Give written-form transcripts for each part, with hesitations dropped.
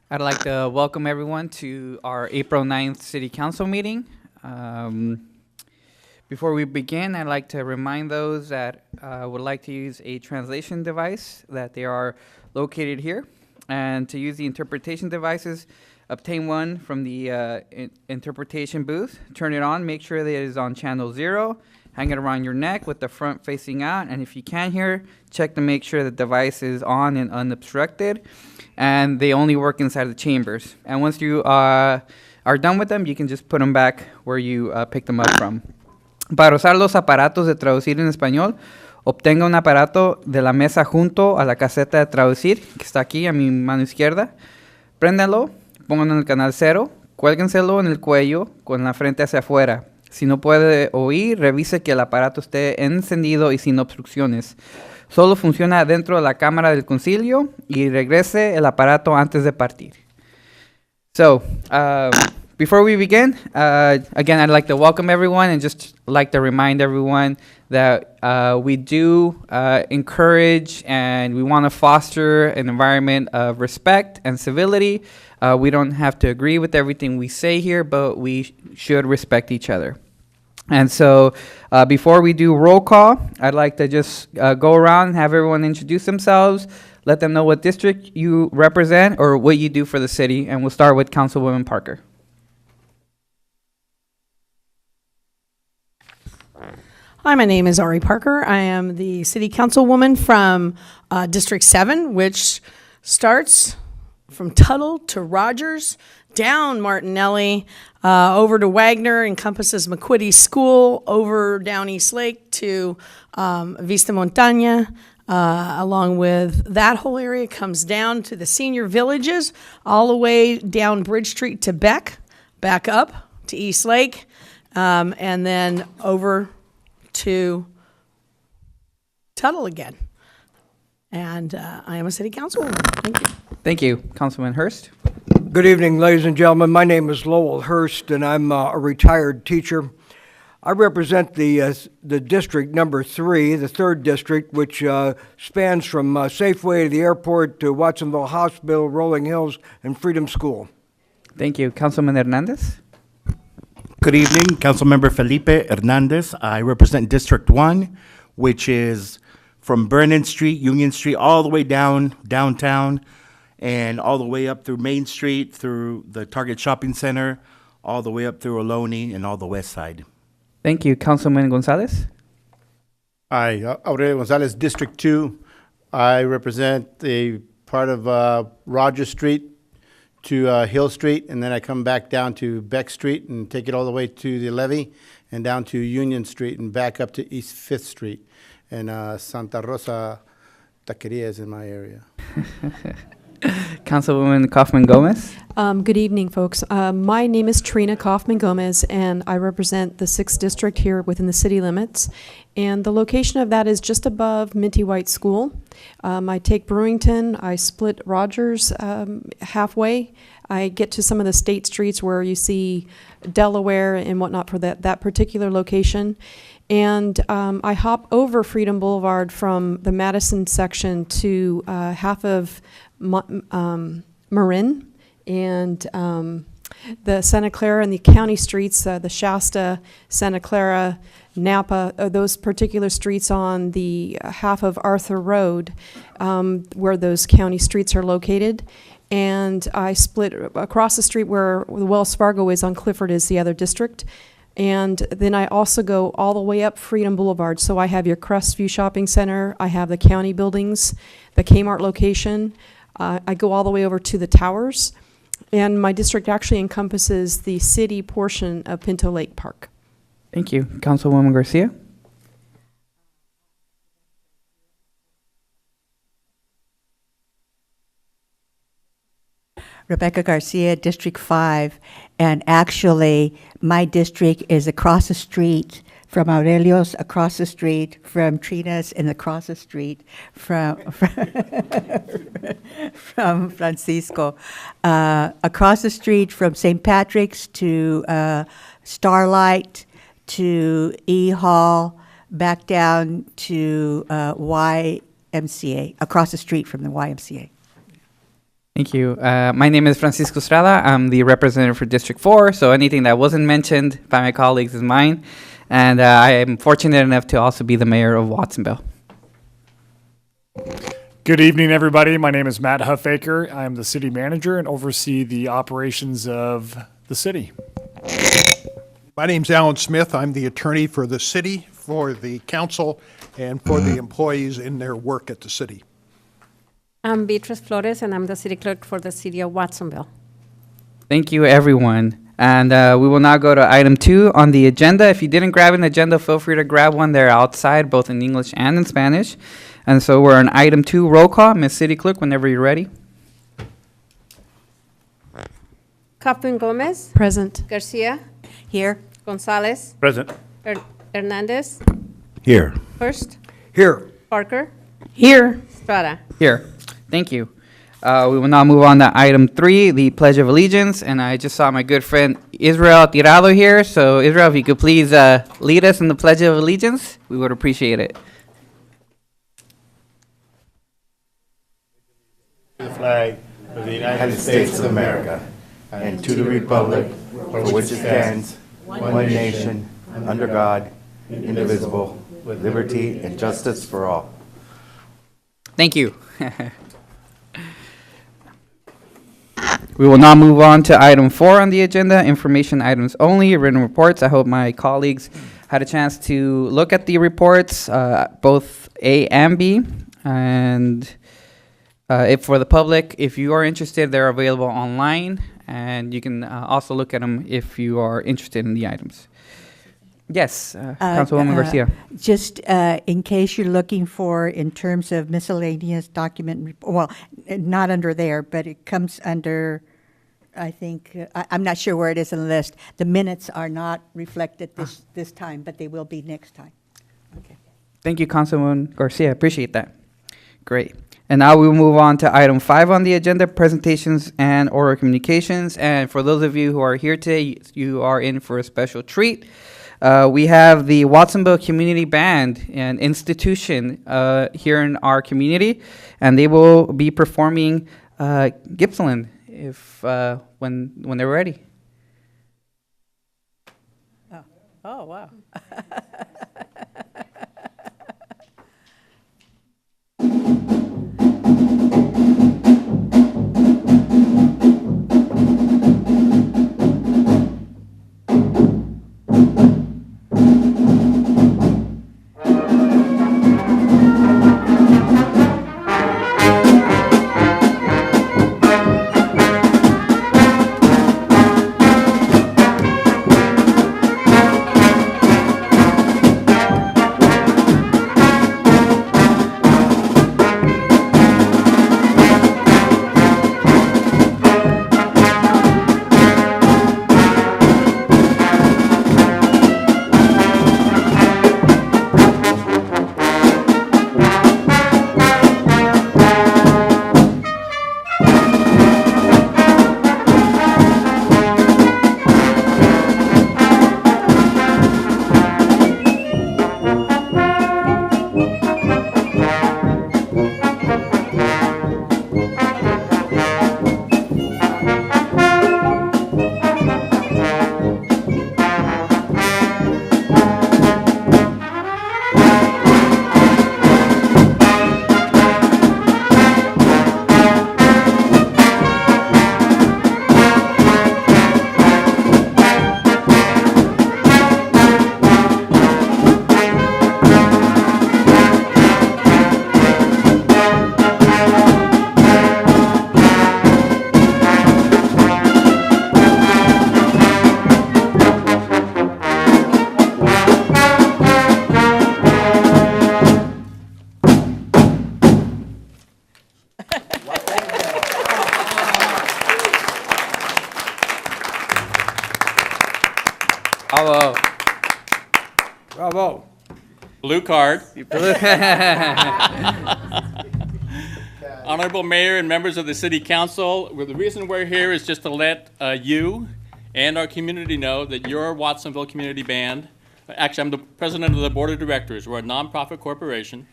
I'd like to welcome everyone to our April 9th City Council meeting. Before we begin, I'd like to remind those that would like to use a translation device that they are located here. And to use the interpretation devices, obtain one from the interpretation booth, turn it on, make sure that it is on channel 0, hang it around your neck with the front facing out, and if you can hear, check to make sure the device is on and unobstructed, and they only work inside the chambers. And once you are done with them, you can just put them back where you picked them up from. Para usar los aparatos de traducir en español, obtenga un aparato de la mesa junto a la caseta de traducir, que está aquí a mi mano izquierda. Préndalo, pónganlo en el canal 0, cuélguenselo en el cuello con la frente hacia afuera. Si no puede oír, revise que el aparato esté encendido y sin obstrucciones. Solo funciona dentro de la cámara del concilio y regrese el aparato antes de partir. So, before we begin, again, I'd like to welcome everyone and just like to remind everyone that we do encourage and we want to foster an environment of respect and civility. We don't have to agree with everything we say here, but we should respect each other. And so before we do roll call, I'd like to just go around and have everyone introduce themselves, let them know what district you represent or what you do for the city, and we'll start with Councilwoman Parker. Hi, my name is Ari Parker. I am the city councilwoman from District 7, which starts from Tuttle to Rogers, down Martinelli, over to Wagner, encompasses McQuitty School, over down East Lake to Vista Montaña. Along with that whole area comes down to the senior villages, all the way down Bridge Street to Beck, back up to East Lake, and then over to Tuttle again. And I am a city councilwoman. Thank you. Thank you. Councilman Hurst. Good evening, ladies and gentlemen. My name is Lowell Hurst, and I'm a retired teacher. I represent the district number 3, the 3rd district, which spans from Safeway to the airport to Watsonville Hospital, Rolling Hills, and Freedom School. Thank you. Councilman Hernandez. Good evening, Councilmember Felipe Hernandez. I represent District 1, which is from Vernon Street, Union Street, all the way down downtown, and all the way up through Main Street, through the Target Shopping Center, all the way up through Ohlone and all the west side. Thank you. Councilman Gonzalez. Hi, Aurelio Gonzalez, District 2. I represent the part of Rogers Street to Hill Street, and then I come back down to Beck Street and take it all the way to the levee and down to Union Street and back up to East 5th Street. And Santa Rosa Taqueria is in my area. Councilwoman Kaufman-Gomez. Good evening, folks. My name is Trina Kaufman-Gomez, and I represent the 6th District here within the city limits. And the location of that is just above Minty White School. I take Brewington, I split Rogers halfway. I get to some of the state streets where you see Delaware and whatnot for that particular location. And I hop over Freedom Boulevard from the Madison section to half of Marin and the Santa Clara and the county streets, the Shasta, Santa Clara, Napa, those particular streets on the half of Arthur Road where those county streets are located. And I split across the street where the Wells Fargo is on Clifford is the other district. And then I also go all the way up Freedom Boulevard. So I have your Crestview Shopping Center, I have the county buildings, the Kmart location. I go all the way over to the towers. And my district actually encompasses the city portion of Pinto Lake Park. Thank you. Councilwoman Garcia. Rebecca Garcia, District 5, and actually my district is across the street from Aurelio's, across the street from Trina's, and across the street from from Francisco, across the street from St. Patrick's to Starlight to E Hall, back down to YMCA, across the street from the YMCA. Thank you. My name is Francisco Estrada. I'm the representative for District 4, so anything that wasn't mentioned by my colleagues is mine. And I am fortunate enough to also be the mayor of Watsonville. Good evening, everybody. My name is Matt Huffaker. I'm the city manager and oversee the operations of the city. My name's Alan Smith. I'm the attorney for the city, for the council, and for the employees in their work at the city. I'm Beatrice Flores, and I'm the city clerk for the city of Watsonville. Thank you, everyone. And we will now go to item 2 on the agenda. If you didn't grab an agenda, feel free to grab one. They're outside, both in English and in Spanish. And so we're on item 2, roll call. Ms. City Clerk, whenever you're ready. Kaufman Gomez, Present. Garcia, Here. Gonzalez, Present. Hernandez, Here. Hurst, Here. Parker, Here. Estrada. Here. Thank you. We will now move on to item 3, the Pledge of Allegiance. And I just saw my good friend Israel Tirado here. So, Israel, if you could please lead us in the Pledge of Allegiance, we would appreciate it. The flag of the United States of America, and to the republic for which it stands, one nation, under God, indivisible, with liberty and justice for all. Thank you. We will now move on to item 4 on the agenda, information items only, written reports. I hope my colleagues had a chance to look at the reports, both A and B. And if for the public, if you are interested, they're available online, and you can also look at them if you are interested in the items. Yes, Councilwoman Garcia. Just in case you're looking for, in terms of miscellaneous document, well, not under there, but it comes under, I think, I'm not sure where it is in the list. The minutes are not reflected this time, but they will be next time. Okay. Thank you, Councilwoman Garcia. Appreciate that. Great. And now we will move on to item 5 on the agenda, presentations and oral communications. And for those of you who are here today, you are in for a special treat. We have the Watsonville Community Band, an institution here in our community, and they will be performing Gippsland if when they're ready. Oh, wow. Bravo. Bravo. Blue card. Honorable Mayor and members of the City Council, the reason we're here is just to let you and our community know that your Watsonville Community Band, actually I'm the president of the board of directors, we're a nonprofit corporation,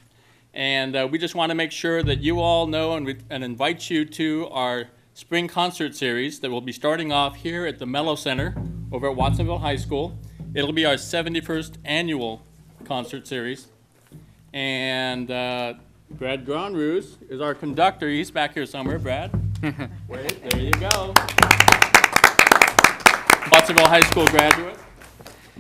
And we just want to make sure that you all know and invite you to our spring concert series that will be starting off here at the Mello Center over at Watsonville High School. It'll be our 71st annual concert series. And Brad Gronruse is our conductor. He's back here somewhere. Brad? Wait, there you go. Watsonville High School graduate.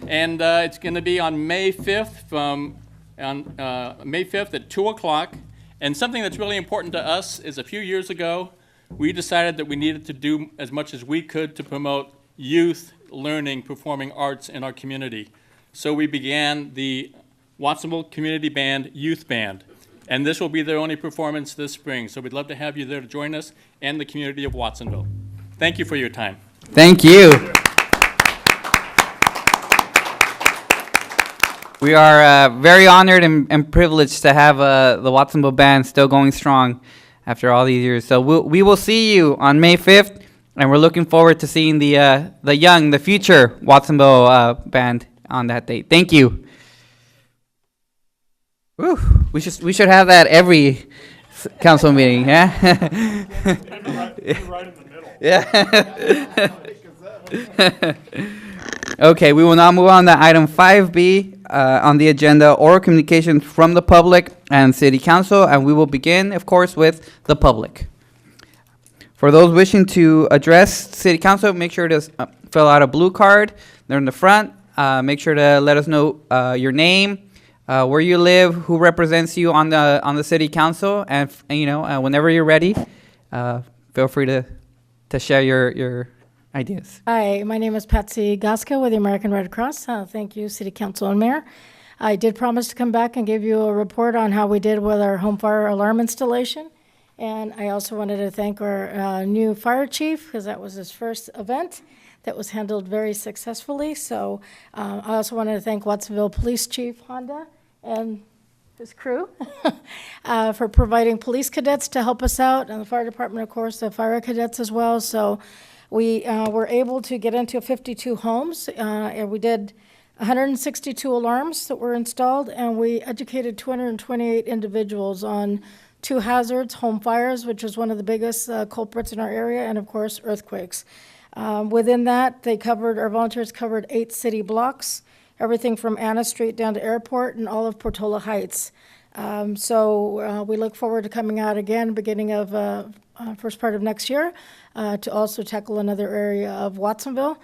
And it's going to be on May 5th May 5th at 2 o'clock. And something that's really important to us is a few years ago, we decided that we needed to do as much as we could to promote youth learning performing arts in our community. So we began the Watsonville Community Band Youth Band. And this will be their only performance this spring. So we'd love to have you there to join us and the community of Watsonville. Thank you for your time. Thank you. We are very honored and privileged to have the Watsonville Band still going strong after all these years. So we will see you on May 5th, and we're looking forward to seeing the future Watsonville Band on that date. Thank you. Woo. We should have that every council meeting, yeah? Right in the middle. Yeah. Okay, we will now move on to item 5B on the agenda, oral communications from the public and city council, and we will begin, of course, with the public. For those wishing to address city council, make sure to fill out a blue card. They're in the front. Make sure to let us know your name, where you live, who represents you on the city council, and whenever you're ready, feel free to share your ideas. Hi, my name is Patsy Gaska with the American Red Cross. Thank you, City Council and Mayor. I did promise to come back and give you a report on how we did with our home fire alarm installation. And I also wanted to thank our new fire chief, because that was his first event that was handled very successfully. So I also wanted to thank Watsonville Police Chief Honda and his crew for providing police cadets to help us out, and the fire department, of course, the fire cadets as well. So we were able to get into 52 homes, and we did 162 alarms that were installed, and we educated 228 individuals on 2 hazards, home fires, which is one of the biggest culprits in our area, and of course, earthquakes. Within that, our volunteers covered 8 city blocks, everything from Anna Street down to Airport and all of Portola Heights. So we look forward to coming out again beginning of first part of next year to also tackle another area of Watsonville.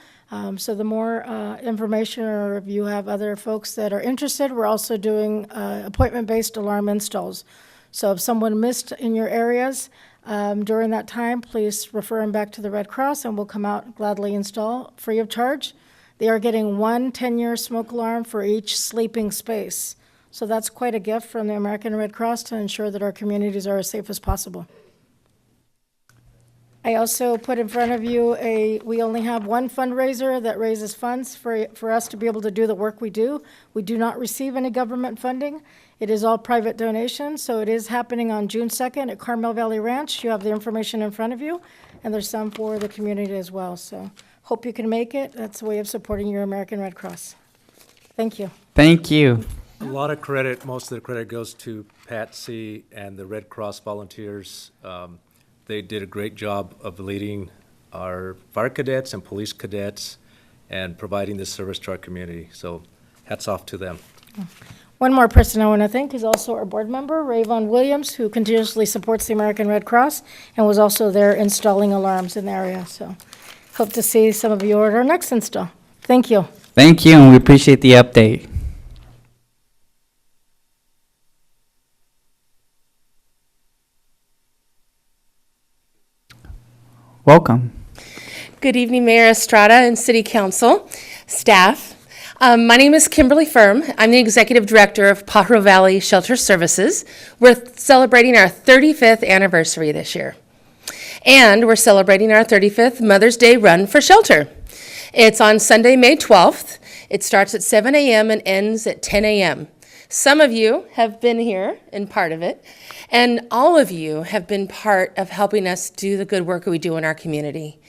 So the more information, or if you have other folks that are interested, we're also doing appointment-based alarm installs. So if someone missed in your areas during that time, please refer them back to the Red Cross, and we'll come out and gladly install free of charge. They are getting 1 10-year smoke alarm for each sleeping space. So that's quite a gift from the American Red Cross to ensure that our communities are as safe as possible. I also put in front of you we only have one fundraiser that raises funds for us to be able to do the work we do. We do not receive any government funding. It is all private donations, so it is happening on June 2nd at Carmel Valley Ranch. You have the information in front of you, and there's some for the community as well. So hope you can make it. That's a way of supporting your American Red Cross. Thank you. Thank you. A lot of credit, most of the credit goes to Patsy and the Red Cross volunteers. They did a great job of leading our fire cadets and police cadets and providing this service to our community. So hats off to them. One more person I want to thank is also our board member, Rayvon Williams, who continuously supports the American Red Cross and was also there installing alarms in the area. So hope to see some of you at our next install. Thank you. Thank you, and we appreciate the update. Welcome. Good evening, Mayor Estrada and City Council, staff. My name is Kimberly Firm. I'm the Executive Director of Pajaro Valley Shelter Services. We're celebrating our 35th anniversary this year. And we're celebrating our 35th Mother's Day Run for Shelter. It's on Sunday, May 12th. It starts at 7 a.m. and ends at 10 a.m. Some of you have been here and part of it, and all of you have been part of helping us do the good work that we do in our community.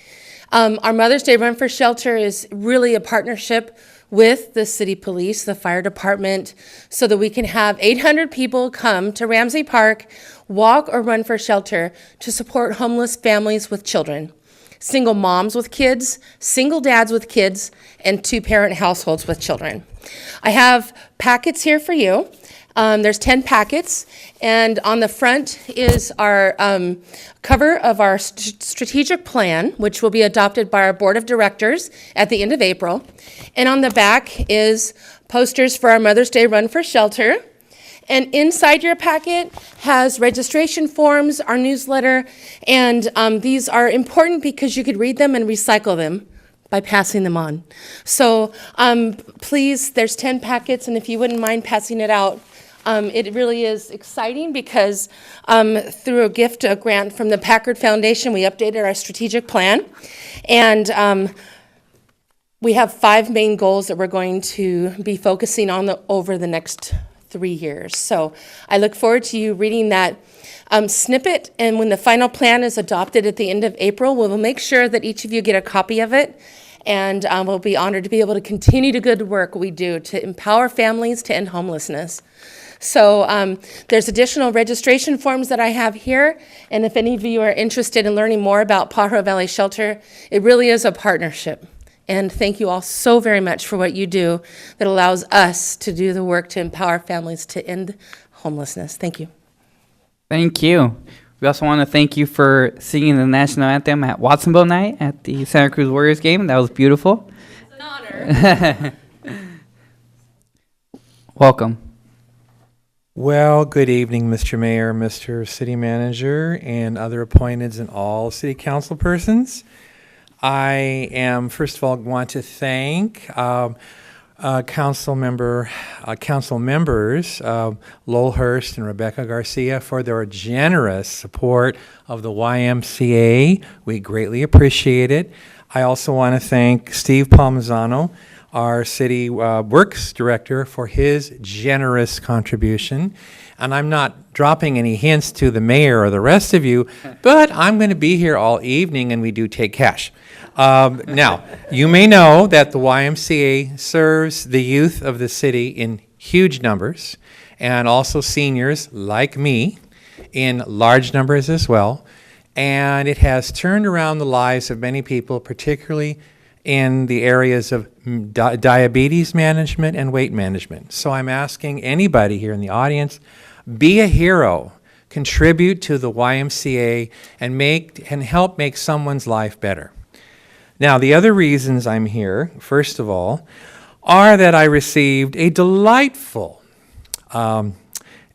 Our Mother's Day Run for Shelter is really a partnership with the city police, the fire department, so that we can have 800 people come to Ramsey Park, walk or run for shelter to support homeless families with children, single moms with kids, single dads with kids, and two-parent households with children. I have packets here for you. There's 10 packets, and on the front is our cover of our strategic plan, which will be adopted by our board of directors at the end of April. And on the back is posters for our Mother's Day Run for Shelter. And inside your packet has registration forms, our newsletter, and these are important because you could read them and recycle them by passing them on. So please, there's 10 packets, and if you wouldn't mind passing it out. It really is exciting because through a grant from the Packard Foundation, we updated our strategic plan. And we have 5 main goals that we're going to be focusing on over the next 3 years. So I look forward to you reading that snippet. And when the final plan is adopted at the end of April, we will make sure that each of you get a copy of it. And we'll be honored to be able to continue the good work we do to empower families to end homelessness. So there's additional registration forms that I have here, and if any of you are interested in learning more about Pajaro Valley Shelter, it really is a partnership. And thank you all so very much for what you do that allows us to do the work to empower families to end homelessness. Thank you. Thank you. We also want to thank you for singing the national anthem at Watsonville night at the Santa Cruz Warriors game. That was beautiful. It's an honor. Welcome. Well, good evening, Mr. Mayor, Mr. City Manager, and other appointeds and all city council persons. I am, first of all, want to thank council members Lowell Hurst and Rebecca Garcia for their generous support of the YMCA. We greatly appreciate it. I also want to thank Steve Palmisano, our city works director, for his generous contribution. And I'm not dropping any hints to the mayor or the rest of you, but I'm going to be here all evening, and we do take cash. Now, you may know that the YMCA serves the youth of the city in huge numbers, and also seniors like me in large numbers as well. And it has turned around the lives of many people, particularly in the areas of diabetes management and weight management. So I'm asking anybody here in the audience, be a hero, contribute to the YMCA, and help make someone's life better. Now, the other reasons I'm here, first of all, are that I received a delightful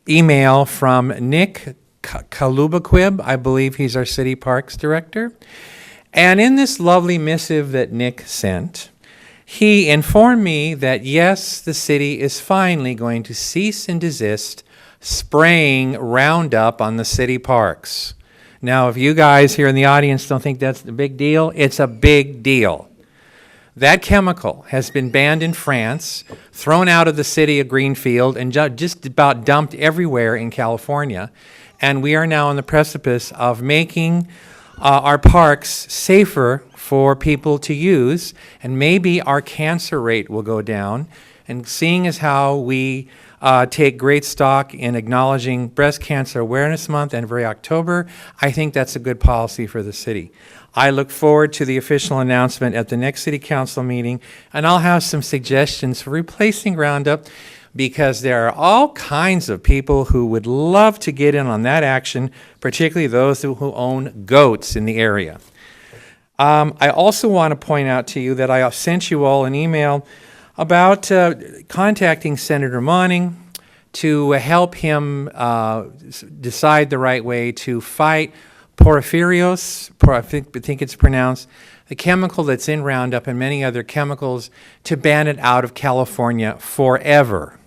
email from Nick Kaluga. I believe he's our city parks director. And in this lovely missive that Nick sent, he informed me that yes, the city is finally going to cease and desist spraying Roundup on the city parks. Now, if you guys here in the audience don't think that's a big deal, it's a big deal. That chemical has been banned in France, thrown out of the city of Greenfield, and just about dumped everywhere in California. And we are now on the precipice of making our parks safer for people to use, and maybe our cancer rate will go down. And seeing as how we take great stock in acknowledging Breast Cancer Awareness Month and every October, I think that's a good policy for the city. I look forward to the official announcement at the next City Council meeting, and I'll have some suggestions for replacing Roundup, because there are all kinds of people who would love to get in on that action, particularly those who own goats in the area. I also want to point out to you that I sent you all an email about contacting Senator Monning to help him decide the right way to fight porphyrios, I think it's pronounced, the chemical that's in Roundup and many other chemicals, to ban it out of California forever.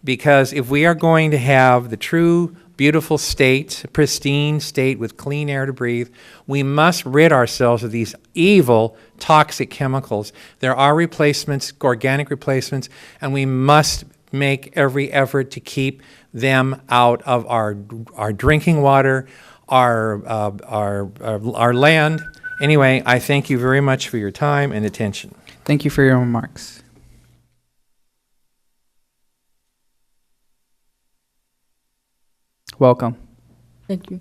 Because if we are going to have the true beautiful state, pristine state with clean air to breathe, we must rid ourselves of these evil, toxic chemicals. There are replacements, organic replacements, and we must make every effort to keep them out of our drinking water, our land. Anyway, I thank you very much for your time and attention. Thank you for your remarks. Welcome. Thank you.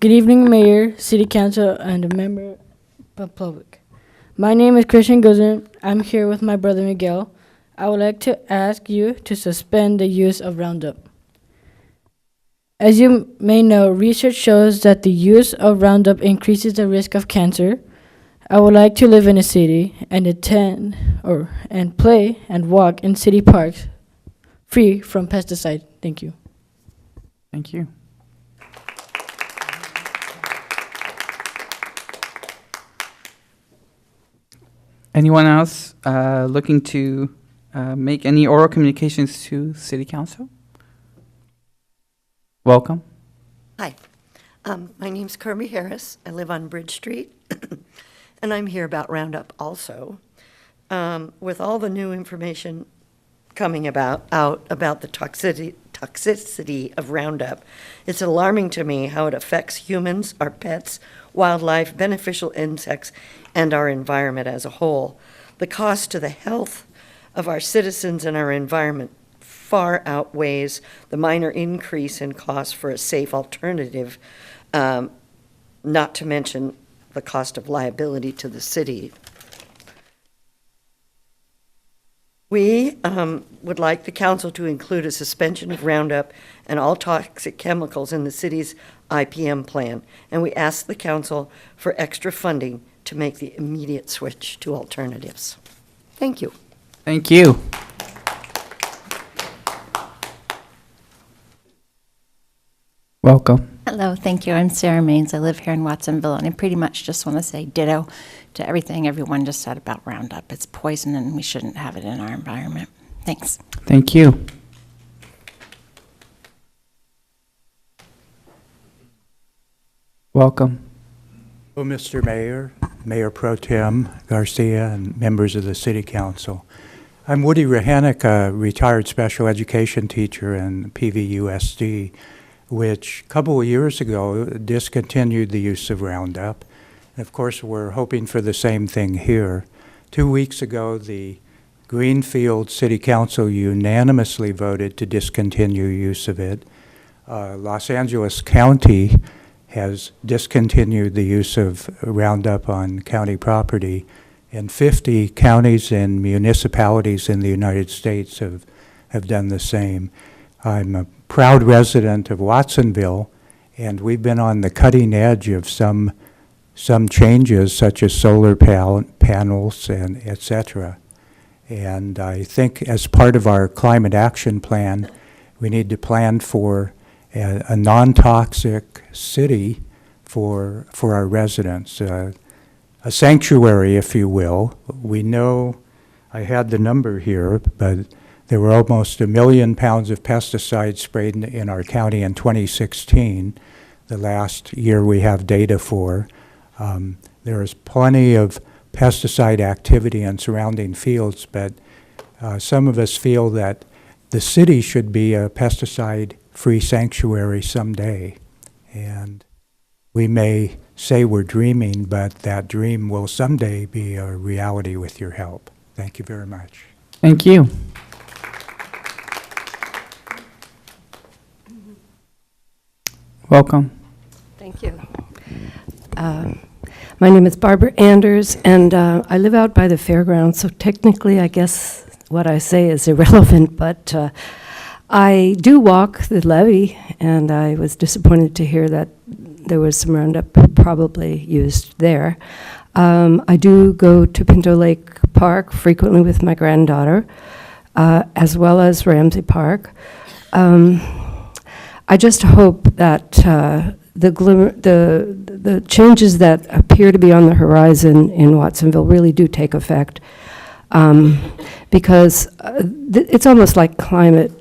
Good evening, Mayor, City Council, and a member of public. My name is Christian Guzman. I'm here with my brother Miguel. I would like to ask you to suspend the use of Roundup. As you may know, research shows that the use of Roundup increases the risk of cancer. I would like to live in a city and and play and walk in city parks free from pesticide. Thank you. Thank you. Anyone else looking to make any oral communications to City Council? Welcome. Hi, my name's Kirby Harris. I live on Bridge Street, and I'm here about Roundup also. With all the new information coming about the toxicity of Roundup, it's alarming to me how it affects humans, our pets, wildlife, beneficial insects, and our environment as a whole. The cost to the health of our citizens and our environment far outweighs the minor increase in cost for a safe alternative, not to mention the cost of liability to the city. We would like the council to include a suspension of Roundup and all toxic chemicals in the city's IPM plan, and we ask the council for extra funding to make the immediate switch to alternatives. Thank you. Thank you. Welcome. Hello, thank you. I'm Sarah Maines. I live here in Watsonville, and I pretty much just want to say ditto to everything everyone just said about Roundup. It's poison, and we shouldn't have it in our environment. Thanks. Thank you. Welcome. Well, Mr. Mayor, Mayor Pro Tem Garcia, and members of the City Council. I'm Woody Rahanick, a retired special education teacher in PVUSD, which a couple of years ago discontinued the use of Roundup. And of course, we're hoping for the same thing here. 2 weeks ago, the Greenfield City Council unanimously voted to discontinue use of it. Los Angeles County has discontinued the use of Roundup on county property, and 50 counties and municipalities in the United States have done the same. I'm a proud resident of Watsonville, and we've been on the cutting edge of some changes, such as solar panels and et cetera. And I think as part of our climate action plan, we need to plan for a non-toxic city for our residents, a sanctuary, if you will. We know, I had the number here, but there were almost 1 million pounds of pesticides sprayed in our county in 2016, the last year we have data for. There is plenty of pesticide activity in surrounding fields, but some of us feel that the city should be a pesticide-free sanctuary someday. And we may say we're dreaming, but that dream will someday be a reality with your help. Thank you very much. Thank you. Welcome. Thank you. My name is Barbara Anders, and I live out by the fairgrounds, so technically I guess what I say is irrelevant, but I do walk the levee, and I was disappointed to hear that there was some Roundup probably used there. I do go to Pinto Lake Park frequently with my granddaughter, as well as Ramsey Park. I just hope that the changes that appear to be on the horizon in Watsonville really do take effect, because it's almost like climate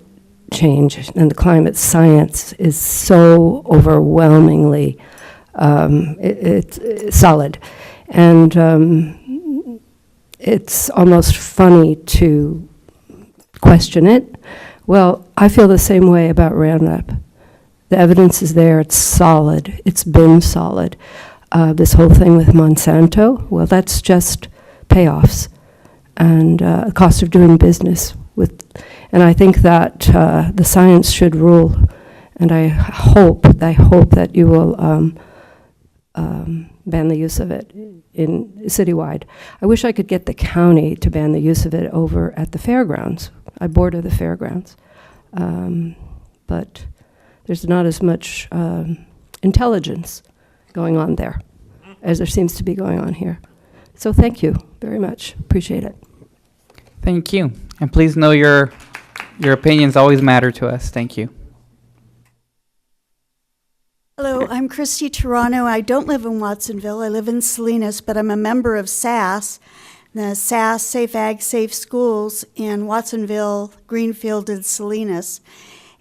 change, and the climate science is so overwhelmingly it's solid, and it's almost funny to question it. Well, I feel the same way about Roundup. The evidence is there, it's solid, it's been solid. This whole thing with Monsanto, well, that's just payoffs and cost of doing business with, and I think that the science should rule, And I hope that you will ban the use of it in citywide. I wish I could get the county to ban the use of it over at the fairgrounds. I border the fairgrounds. But there's not as much intelligence going on there as there seems to be going on here. So thank you very much. Appreciate it. Thank you. And please know your opinions always matter to us. Thank you. Hello, I'm Christy Toronto. I don't live in Watsonville. I live in Salinas, but I'm a member of SAS, the SAS Safe Ag Safe Schools in Watsonville, Greenfield, and Salinas.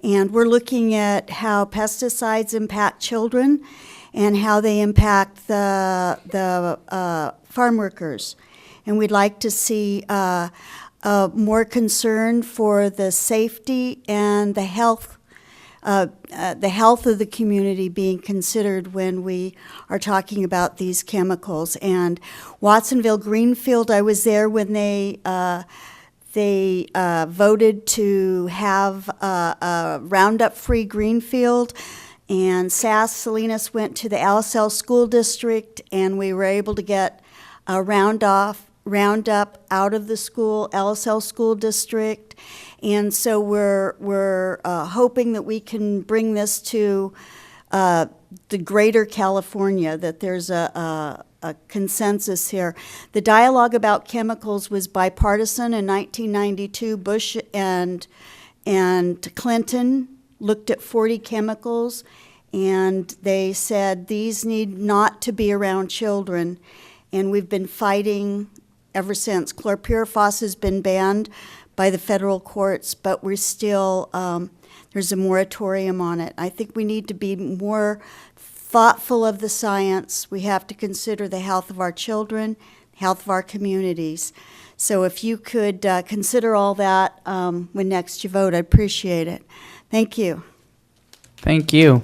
And we're looking at how pesticides impact children and how they impact the farm workers. And we'd like to see more concern for the safety and the health of the community being considered when we are talking about these chemicals. And Watsonville, Greenfield, I was there when they voted to have a Roundup-free Greenfield, and SAS Salinas went to the LSL School District, and we were able to get a Roundup out of the LSL School District. And so we're hoping that we can bring this to the greater California, that there's a consensus here. The dialogue about chemicals was bipartisan in 1992. Bush and Clinton looked at 40 chemicals, and they said these need not to be around children. And we've been fighting ever since. Chlorpyrifos has been banned by the federal courts, but we're still, there's a moratorium on it. I think we need to be more thoughtful of the science. We have to consider the health of our children, the health of our communities. So if you could consider all that when next you vote, I'd appreciate it. Thank you. Thank you.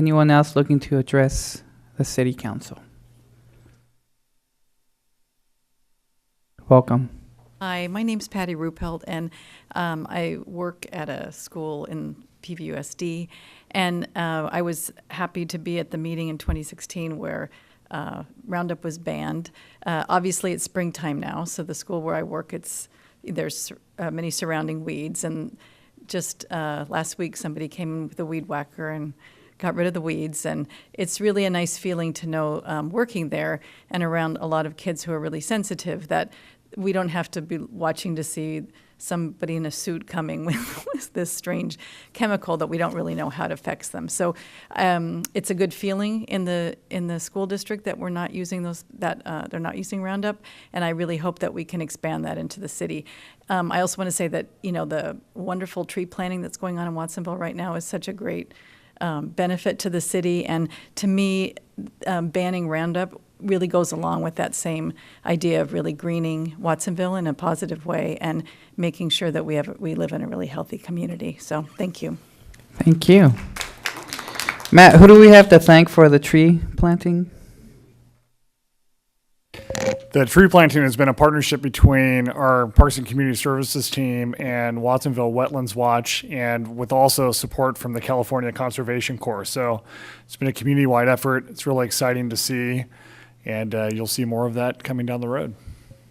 Anyone else looking to address the City Council? Welcome. Hi, my name's Patty Ruppelt, and I work at a school in PVUSD, and I was happy to be at the meeting in 2016 where Roundup was banned. Obviously, it's springtime now, so the school where I work, there's many surrounding weeds, and just last week somebody came in with a weed whacker and got rid of the weeds, and it's really a nice feeling to know, working there and around a lot of kids who are really sensitive, that we don't have to be watching to see somebody in a suit coming with this strange chemical that we don't really know how it affects them. So it's a good feeling in the school district that we're not using they're not using Roundup, and I really hope that we can expand that into the city. I also want to say that the wonderful tree planting that's going on in Watsonville right now is such a great benefit to the city, and to me, banning Roundup really goes along with that same idea of really greening Watsonville in a positive way and making sure that we live in a really healthy community. So thank you. Thank you. Matt, who do we have to thank for the tree planting? The tree planting has been a partnership between our Parks and Community Services team and Watsonville Wetlands Watch, and with also support from the California Conservation Corps. So it's been a community-wide effort. It's really exciting to see, and you'll see more of that coming down the road.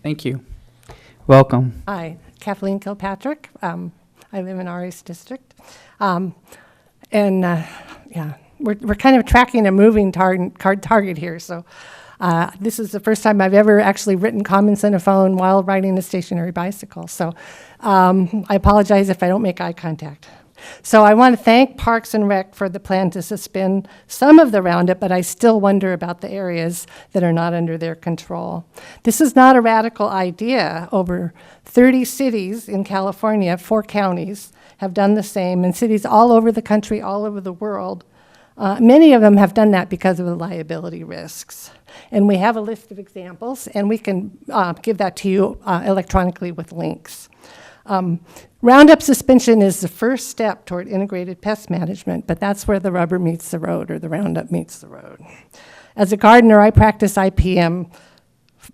Thank you. Welcome. Hi, Kathleen Kilpatrick. I live in RA's district. We're kind of tracking a moving target here. So this is the first time I've ever actually written comments on a phone while riding a stationary bicycle. So I apologize if I don't make eye contact. So I want to thank Parks and Rec for the plan to suspend some of the Roundup, but I still wonder about the areas that are not under their control. This is not a radical idea. Over 30 cities in California, 4 counties, have done the same, and cities all over the country, all over the world. Many of them have done that because of the liability risks. And we have a list of examples, and we can give that to you electronically with links. Roundup suspension is the first step toward integrated pest management, but that's where the rubber meets the road, or the Roundup meets the road. As a gardener, I practice IPM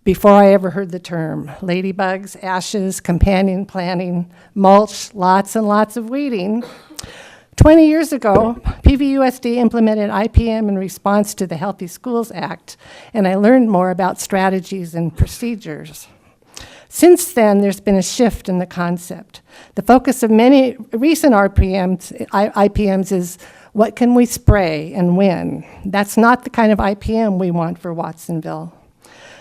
before I ever heard the term. Ladybugs, ashes, companion planting, mulch, lots and lots of weeding. 20 years ago, PVUSD implemented IPM in response to the Healthy Schools Act, and I learned more about strategies and procedures. Since then, there's been a shift in the concept. The focus of many recent IPMs is what can we spray and when. That's not the kind of IPM we want for Watsonville.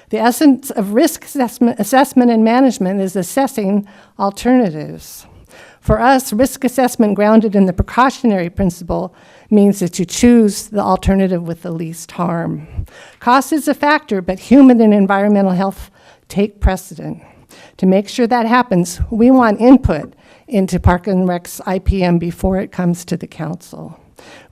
The essence of risk assessment and management is assessing alternatives. For us, risk assessment grounded in the precautionary principle means that you choose the alternative with the least harm. Cost is a factor, but human and environmental health take precedent. To make sure that happens, we want input into Park and Rec's IPM before it comes to the council.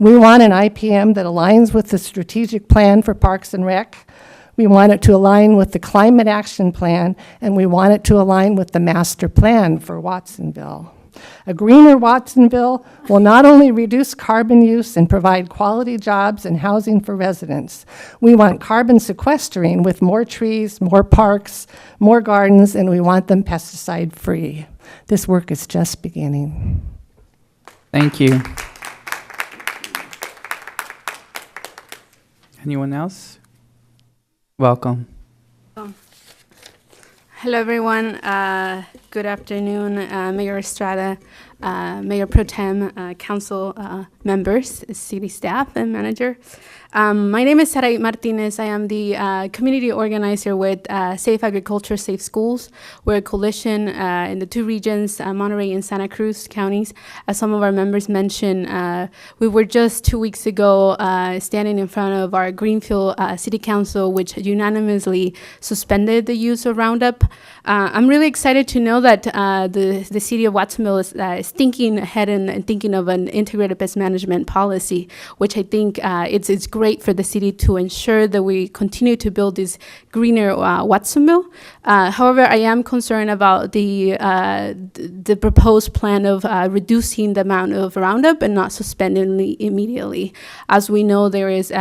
We want an IPM that aligns with the strategic plan for Parks and Rec. We want it to align with the climate action plan, and we want it to align with the master plan for Watsonville. A greener Watsonville will not only reduce carbon use and provide quality jobs and housing for residents. We want carbon sequestering with more trees, more parks, more gardens, and we want them pesticide-free. This work is just beginning. Thank you. Anyone else? Welcome. Hello, everyone. Good afternoon, Mayor Estrada, Mayor Pro Tem, council members, city staff, and manager. My name is Sarai Martinez. I am the community organizer with Safe Agriculture, Safe Schools. We're a coalition in the two regions, Monterey and Santa Cruz counties. As some of our members mentioned, we were just 2 weeks ago standing in front of our Greenfield City Council, which unanimously suspended the use of Roundup. I'm really excited to know that the city of Watsonville is thinking ahead and thinking of an integrated pest management policy, which I think it's great for the city to ensure that we continue to build this greener Watsonville. However, I am concerned about the proposed plan of reducing the amount of Roundup and not suspending it immediately. As we know, there is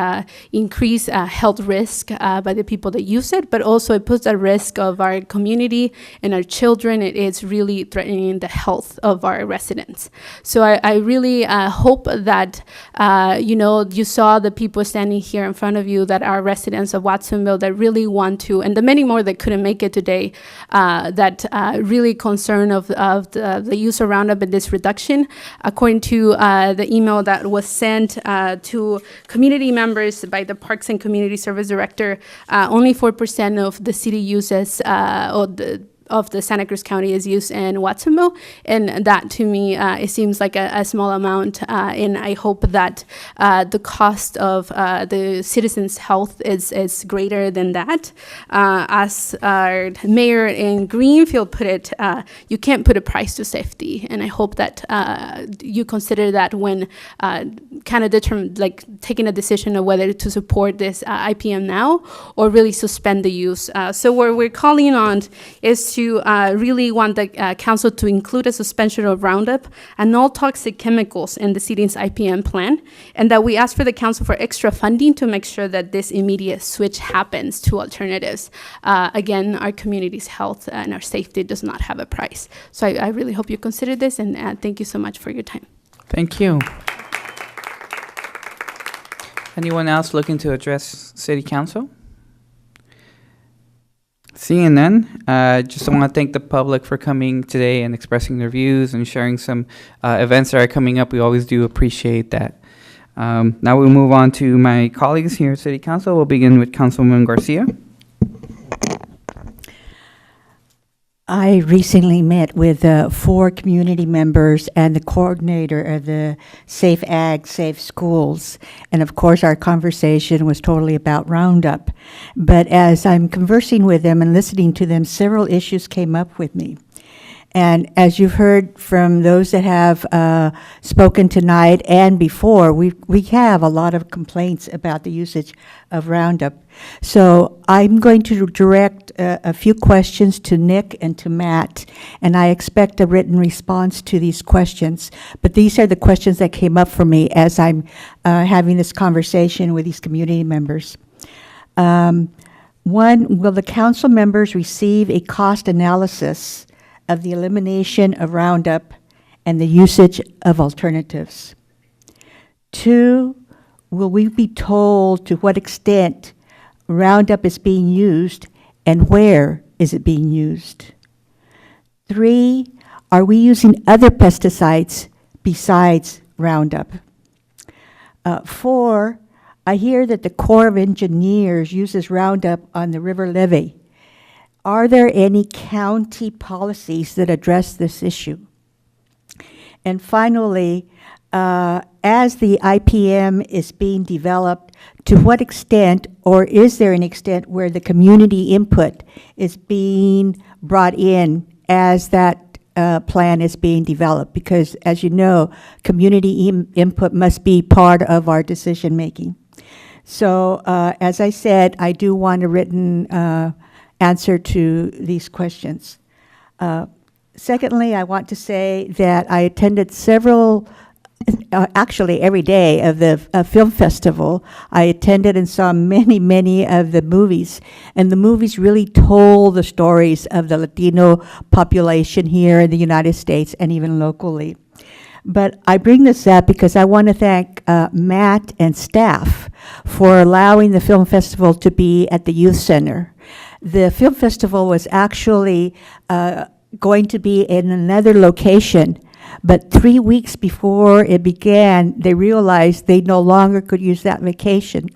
increased health risk by the people that use it, but also it puts at risk of our community and our children. It is really threatening the health of our residents. So I really hope that, you saw the people standing here in front of you that are residents of Watsonville that really want to, and the many more that couldn't make it today, that really concerned of the use of Roundup and this reduction. According to the email that was sent to community members by the Parks and Community Service Director, only 4% of the city uses, of the Santa Cruz County is used in Watsonville, and that to me it seems like a small amount, and I hope that the cost of the citizens' health is greater than that. As our mayor in Greenfield put it, you can't put a price to safety, and I hope that you consider that when kind of taking a decision of whether to support this IPM now or really suspend the use. So what we're calling on is to really want the council to include a suspension of Roundup and all toxic chemicals in the city's IPM plan, and that we ask for the council for extra funding to make sure that this immediate switch happens to alternatives. Again, our community's health and our safety does not have a price. So I really hope you consider this, and thank you so much for your time. Thank you. Anyone else looking to address City Council? Seeing none, just want to thank the public for coming today and expressing their views and sharing some events that are coming up. We always do appreciate that. Now we'll move on to my colleagues here at City Council. We'll begin with Councilwoman Garcia. I recently met with 4 community members and the coordinator of the Safe Ag, Safe Schools. And of course, our conversation was totally about Roundup. But as I'm conversing with them and listening to them, several issues came up with me. And as you've heard from those that have spoken tonight and before, we have a lot of complaints about the usage of Roundup. So I'm going to direct a few questions to Nick and to Matt, and I expect a written response to these questions. But these are the questions that came up for me as I'm having this conversation with these community members. One, will the council members receive a cost analysis of the elimination of Roundup and the usage of alternatives? Two, will we be told to what extent Roundup is being used and where is it being used? Three, are we using other pesticides besides Roundup? Four, I hear that the Corps of Engineers uses Roundup on the river levee. Are there any county policies that address this issue? And finally, as the IPM is being developed, to what extent, or is there an extent where the community input is being brought in as that plan is being developed? Because as you know, community input must be part of our decision making. So as I said, I do want a written answer to these questions. Secondly, I want to say that I attended several, actually every day of the film festival. I attended and saw many of the movies, and the movies really told the stories of the Latino population here in the United States and even locally. But I bring this up because I want to thank Matt and staff for allowing the film festival to be at the youth center. The film festival was actually going to be in another location, but 3 weeks before it began, they realized they no longer could use that location.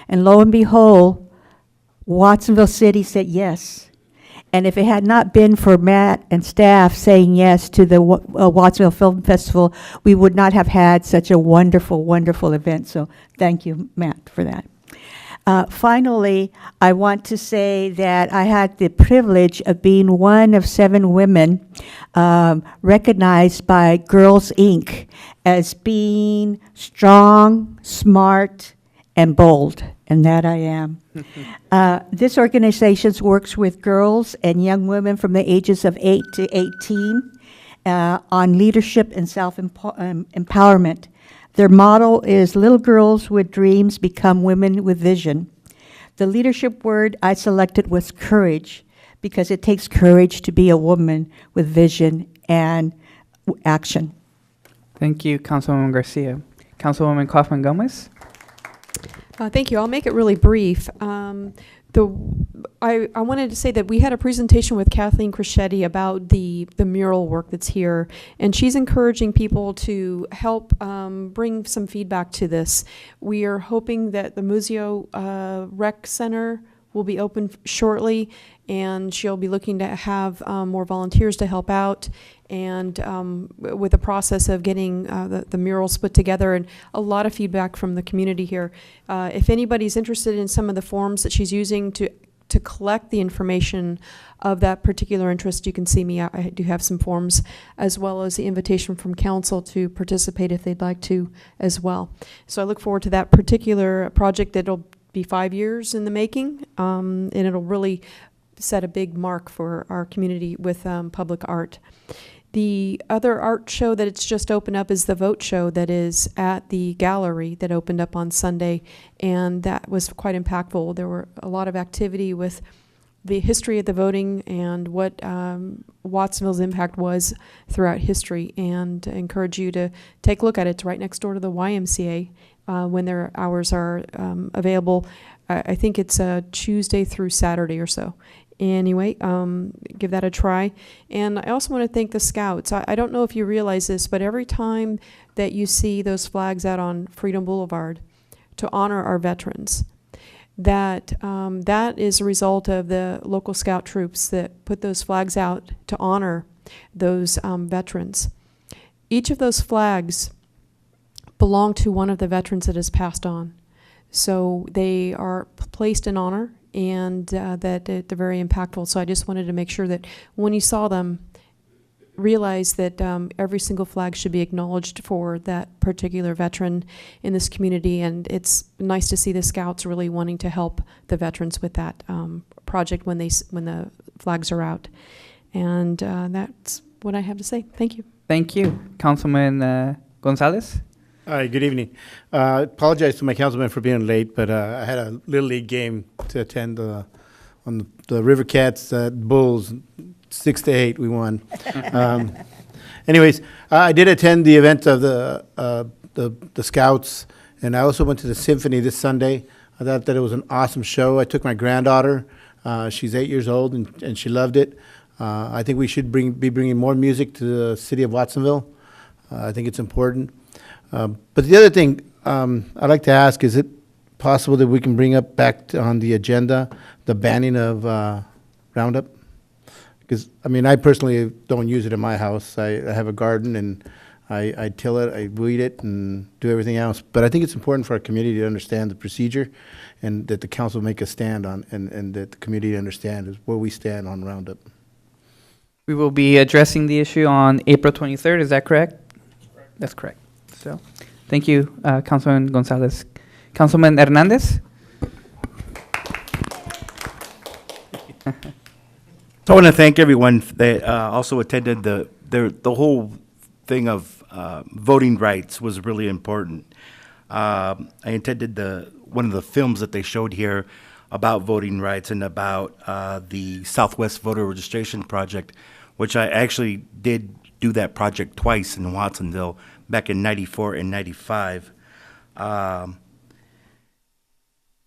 And lo and behold, Watsonville City said yes. And if it had not been for Matt and staff saying yes to the Watsonville Film Festival, we would not have had such a wonderful event. So thank you, Matt, for that. Finally, I want to say that I had the privilege of being one of 7 women recognized by Girls Inc. as being strong, smart, and bold, and that I am. This organization works with girls and young women from the ages of 8 to 18 on leadership and self-empowerment. Their motto is, little girls with dreams become women with vision. The leadership word I selected was courage, because it takes courage to be a woman with vision and action. Thank you, Councilwoman Garcia. Councilwoman Kaufman-Gomez? Thank you. I'll make it really brief. I wanted to say that we had a presentation with Kathleen Crescetti about the mural work that's here, and she's encouraging people to help bring some feedback to this. We are hoping that the Museo Rec Center will be open shortly, and she'll be looking to have more volunteers to help out, and with the process of getting the murals put together, and a lot of feedback from the community here. If anybody's interested in some of the forms that she's using to collect the information of that particular interest, you can see me. I do have some forms, as well as the invitation from council to participate if they'd like to as well. So I look forward to that particular project. That'll be 5 years in the making, and it'll really set a big mark for our community with public art. The other art show that it's just opened up is the Vote Show that is at the gallery that opened up on Sunday, and that was quite impactful. There were a lot of activity with the history of the voting and what Watsonville's impact was throughout history, and I encourage you to take a look at it. It's right next door to the YMCA when their hours are available. I think it's Tuesday through Saturday or so. Anyway, give that a try. And I also want to thank the Scouts. I don't know if you realize this, but every time that you see those flags out on Freedom Boulevard to honor our veterans, that is a result of the local Scout troops that put those flags out to honor those veterans. Each of those flags belong to one of the veterans that has passed on. So they are placed in honor, and that they're very impactful. So I just wanted to make sure that when you saw them, realize that every single flag should be acknowledged for that particular veteran in this community, and it's nice to see the Scouts really wanting to help the veterans with that project when the flags are out. And that's what I have to say. Thank you. Thank you. Councilman Gonzalez? Hi, good evening. Apologize to my councilman for being late, but I had a Little League game to attend on the River Cats Bulls, 6-8, we won. Anyways, I did attend the event of the Scouts, and I also went to the Symphony this Sunday. I thought that it was an awesome show. I took my granddaughter. She's 8 years old, and she loved it. I think we should be bringing more music to the city of Watsonville. I think it's important. But the other thing I'd like to ask, is it possible that we can bring up back on the agenda the banning of Roundup? Because, I mean, I personally don't use it in my house. I have a garden, and I till it, I weed it, and do everything else. But I think it's important for our community to understand the procedure, and that the council make a stand on, and that the community understand is where we stand on Roundup. We will be addressing the issue on April 23rd, is that correct? That's correct. So, thank you, Councilman Gonzalez. Councilman Hernandez? So I want to thank everyone that also attended the whole thing of voting rights was really important. I attended one of the films that they showed here about voting rights and about the Southwest Voter Registration Project, which I actually did do that project twice in Watsonville back in '94 and '95.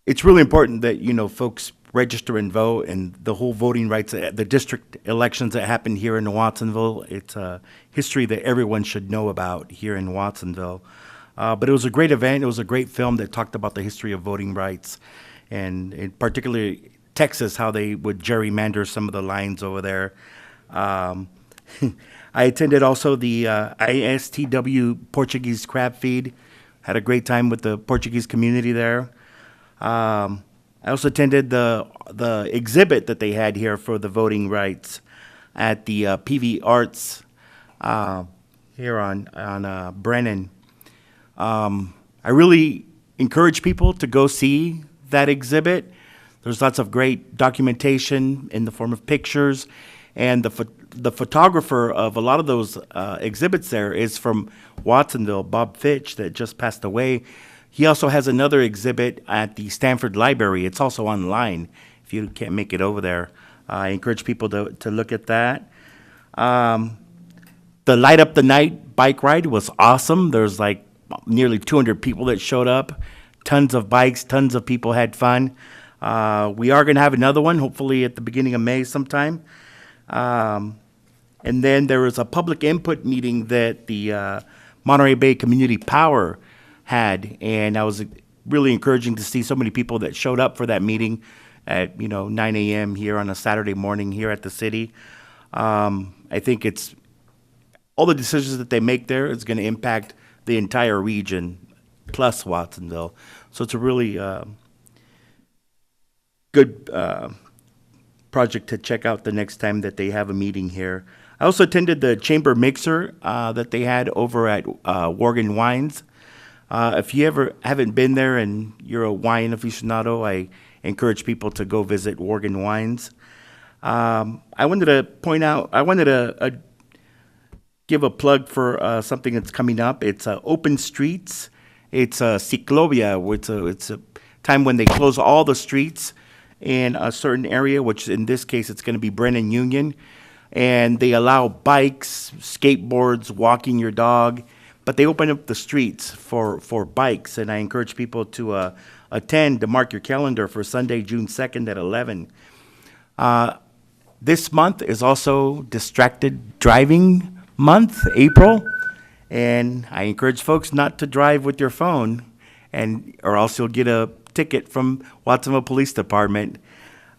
It's really important that, you know, folks register and vote, and the whole voting rights, the district elections that happened here in Watsonville, it's a history that everyone should know about here in Watsonville. But it was a great event. It was a great film that talked about the history of voting rights, and in particularly Texas, how they would gerrymander some of the lines over there. I attended also the ISTW Portuguese crab feed. Had a great time with the Portuguese community there. I also attended the exhibit that they had here for the voting rights at the PV Arts here on Brennan. I really encourage people to go see that exhibit. There's lots of great documentation in the form of pictures, and the photographer of a lot of those exhibits there is from Watsonville, Bob Fitch, that just passed away. He also has another exhibit at the Stanford Library. It's also online if you can't make it over there. I encourage people to look at that. The Light Up the Night bike ride was awesome. There's like nearly 200 people that showed up. Tons of bikes, tons of people had fun. We are going to have another one, hopefully at the beginning of May sometime. And then there was a public input meeting that the Monterey Bay Community Power had, and I was really encouraging to see so many people that showed up for that meeting at 9 a.m. here on a Saturday morning here at the city. I think it's all the decisions that they make there is going to impact the entire region plus Watsonville. So it's a really good project to check out the next time that they have a meeting here. I also attended the chamber mixer that they had over at Worgen Wines. If you ever haven't been there and you're a wine aficionado, I encourage people to go visit Worgen Wines. I wanted to give a plug for something that's coming up. It's Open Streets. It's Ciclovia. It's a time when they close all the streets in a certain area, which in this case it's going to be Brennan Union, and they allow bikes, skateboards, walking your dog, but they open up the streets for bikes, and I encourage people to attend, to mark your calendar for Sunday, June 2nd at 11. This month is also Distracted Driving Month, April, and I encourage folks not to drive with your phone, or else you'll get a ticket from Watsonville Police Department.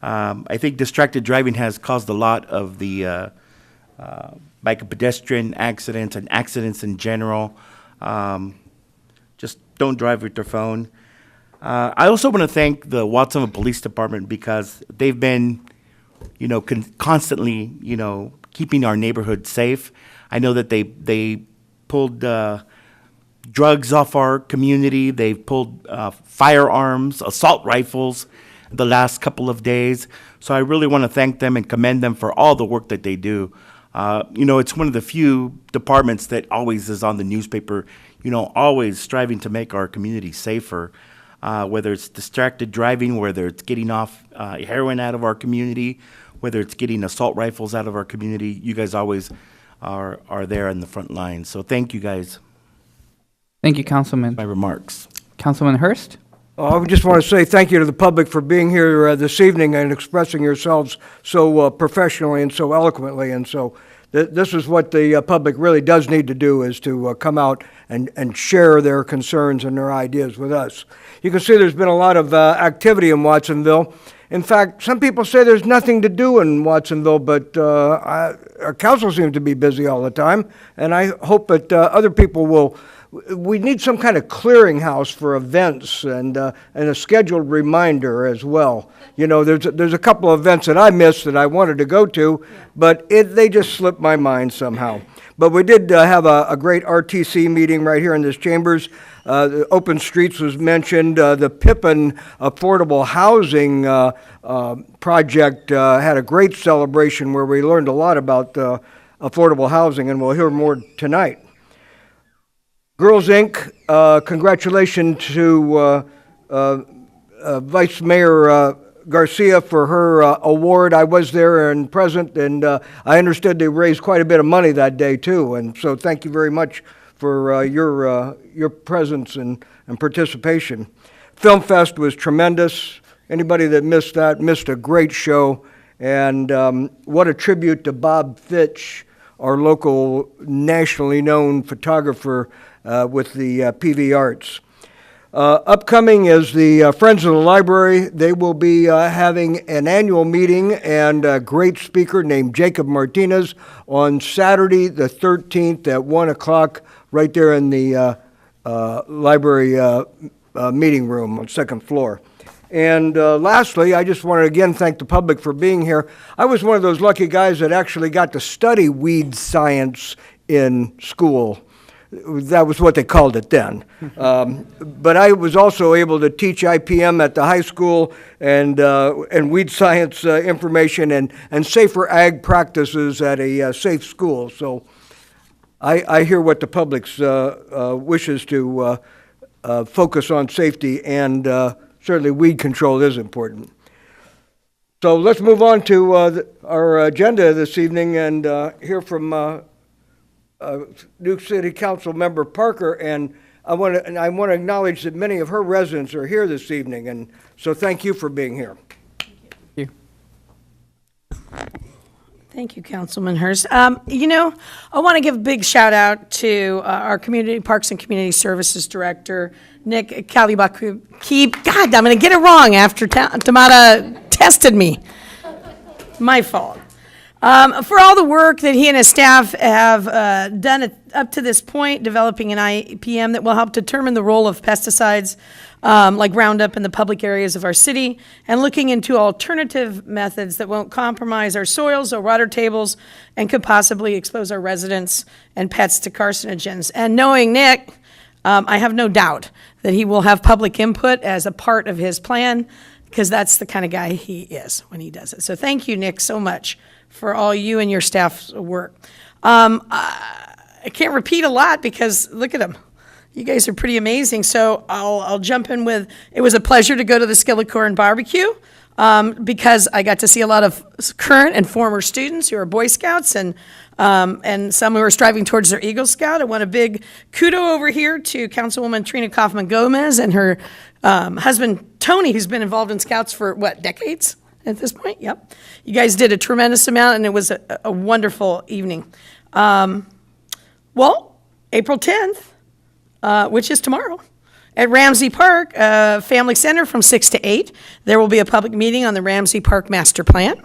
I think distracted driving has caused a lot of the bike and pedestrian accidents and accidents in general. Just don't drive with your phone. I also want to thank the Watsonville Police Department because they've been, constantly, keeping our neighborhood safe. I know that they pulled drugs off our community. They've pulled firearms, assault rifles the last couple of days. So I really want to thank them and commend them for all the work that they do. It's one of the few departments that always is on the newspaper, always striving to make our community safer, whether it's distracted driving, whether it's getting off heroin out of our community, whether it's getting assault rifles out of our community. You guys always are there in the front line. So thank you guys. Thank you, Councilman. My remarks. Councilman Hurst? I just want to say thank you to the public for being here this evening and expressing yourselves so professionally and so eloquently. And so this is what the public really does need to do, is to come out and share their concerns and their ideas with us. You can see there's been a lot of activity in Watsonville. In fact, some people say there's nothing to do in Watsonville, but our council seems to be busy all the time, and I hope that other people will. We need some kind of clearinghouse for events and a scheduled reminder as well. There's a couple of events that I missed that I wanted to go to, but they just slipped my mind somehow. But we did have a great RTC meeting right here in this chambers. The Open Streets was mentioned. The Pippin Affordable Housing Project had a great celebration where we learned a lot about affordable housing, and we'll hear more tonight. Girls Inc., congratulations to Vice Mayor Garcia for her award. I was there and present, and I understood they raised quite a bit of money that day too, and so thank you very much for your presence and participation. Film Fest was tremendous. Anybody that missed that missed a great show, and what a tribute to Bob Fitch, our local nationally known photographer with the PV Arts. Upcoming is the Friends of the Library. They will be having an annual meeting and a great speaker named Jacob Martinez on Saturday the 13th at 1 o'clock right there in the library meeting room on the second floor. And lastly, I just want to again thank the public for being here. I was one of those lucky guys that actually got to study weed science in school. That was what they called it then. But I was also able to teach IPM at the high school and weed science information and safer ag practices at a safe school. So I hear what the public's wishes to focus on safety, and certainly weed control is important. So let's move on to our agenda this evening and hear from new City Council Member Parker, and I want to acknowledge that many of her residents are here this evening, and so thank you for being here. Thank you. Thank you, Councilman Hurst. I want to give a big shout out to our Community Parks and Community Services Director, Nick Kaluga. God, I'm going to get it wrong after Tamara tested me. My fault. For all the work that he and his staff have done up to this point, developing an IPM that will help determine the role of pesticides like Roundup in the public areas of our city, and looking into alternative methods that won't compromise our soils or water tables and could possibly expose our residents and pets to carcinogens. And knowing Nick, I have no doubt that he will have public input as a part of his plan, because that's the kind of guy he is when he does it. So thank you, Nick, so much for all you and your staff's work. I can't repeat a lot because look at them. You guys are pretty amazing. So I'll jump in with, it was a pleasure to go to the Skillet Corn Barbecue because I got to see a lot of current and former students who are Boy Scouts and some who are striving towards their Eagle Scout. I want a big kudo over here to Councilwoman Trina Kaufman-Gomez and her husband, Tony, who's been involved in Scouts for, decades? At this point, yep. You guys did a tremendous amount, and it was a wonderful evening. Well, April 10th, which is tomorrow, at Ramsey Park Family Center from 6 to 8, there will be a public meeting on the Ramsey Park Master Plan.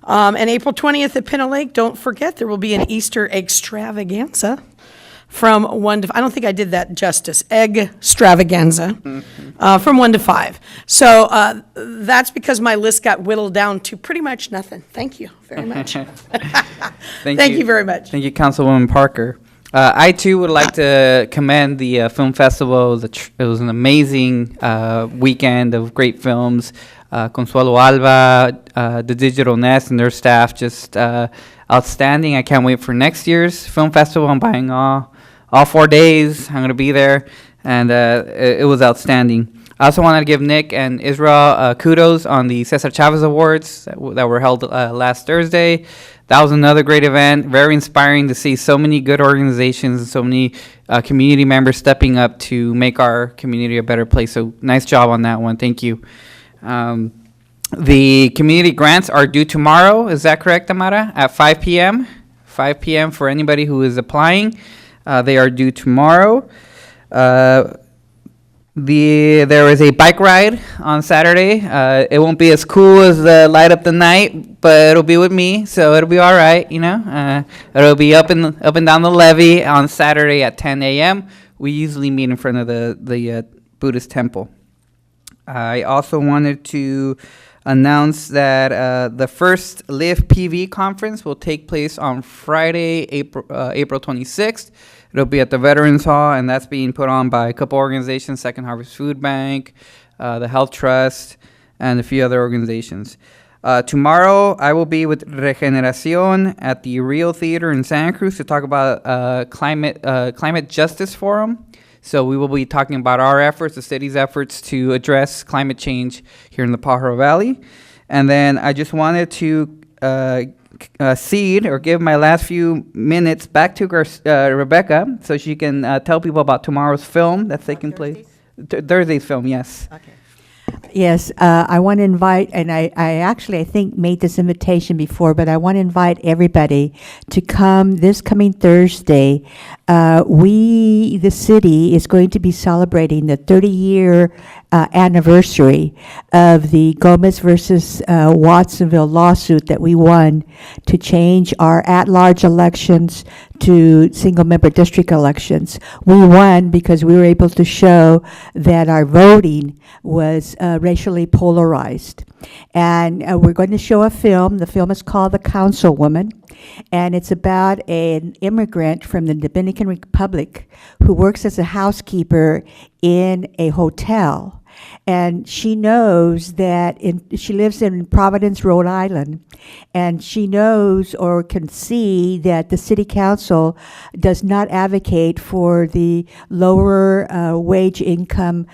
And April 20th at Pinna Lake, don't forget, there will be an Easter extravaganza from 1 to, I don't think I did that justice, extravaganza, from 1 to 5. So that's because my list got whittled down to pretty much nothing. Thank you very much. Thank you very much. Thank you, Councilwoman Parker. I too would like to commend the film festival. It was an amazing weekend of great films. Consuelo Alba, the Digital Nest, and their staff just outstanding. I can't wait for next year's film festival. I'm buying all 4 days. I'm going to be there, and it was outstanding. I also wanted to give Nick and Israel kudos on the Cesar Chavez Awards that were held last Thursday. That was another great event. Very inspiring to see so many good organizations and so many community members stepping up to make our community a better place. So nice job on that one. Thank you. The community grants are due tomorrow. Is that correct, Amara? At 5 p.m.? 5 p.m. for anybody who is applying. They are due tomorrow. There is a bike ride on Saturday. It won't be as cool as the Light Up the Night, but it'll be with me, so it'll be all right, you know. It'll be up and down the levee on Saturday at 10 a.m. We usually meet in front of the Buddhist temple. I also wanted to announce that the first Live PV conference will take place on Friday, April 26th. It'll be at the Veterans Hall, and that's being put on by a couple organizations, Second Harvest Food Bank, the Health Trust, and a few other organizations. Tomorrow, I will be with Regeneración at the Rio Theater in Santa Cruz to talk about climate justice forum. So we will be talking about our efforts, the city's efforts to address climate change here in the Pajaro Valley. And then I just wanted to cede or give my last few minutes back to Rebecca so she can tell people about tomorrow's film that's taking place. Thursday's film, yes. Okay. Yes, I want to invite, and I actually, I think, made this invitation before, but I want to invite everybody to come this coming Thursday. The city is going to be celebrating the 30-year anniversary of the Gomez versus Watsonville lawsuit that we won to change our at-large elections to single-member district elections. We won because we were able to show that our voting was racially polarized. And we're going to show a film. The film is called The Councilwoman, and it's about an immigrant from the Dominican Republic who works as a housekeeper in a hotel. And she knows that she lives in Providence, Rhode Island, and she knows or can see that the city council does not advocate for the lower wage income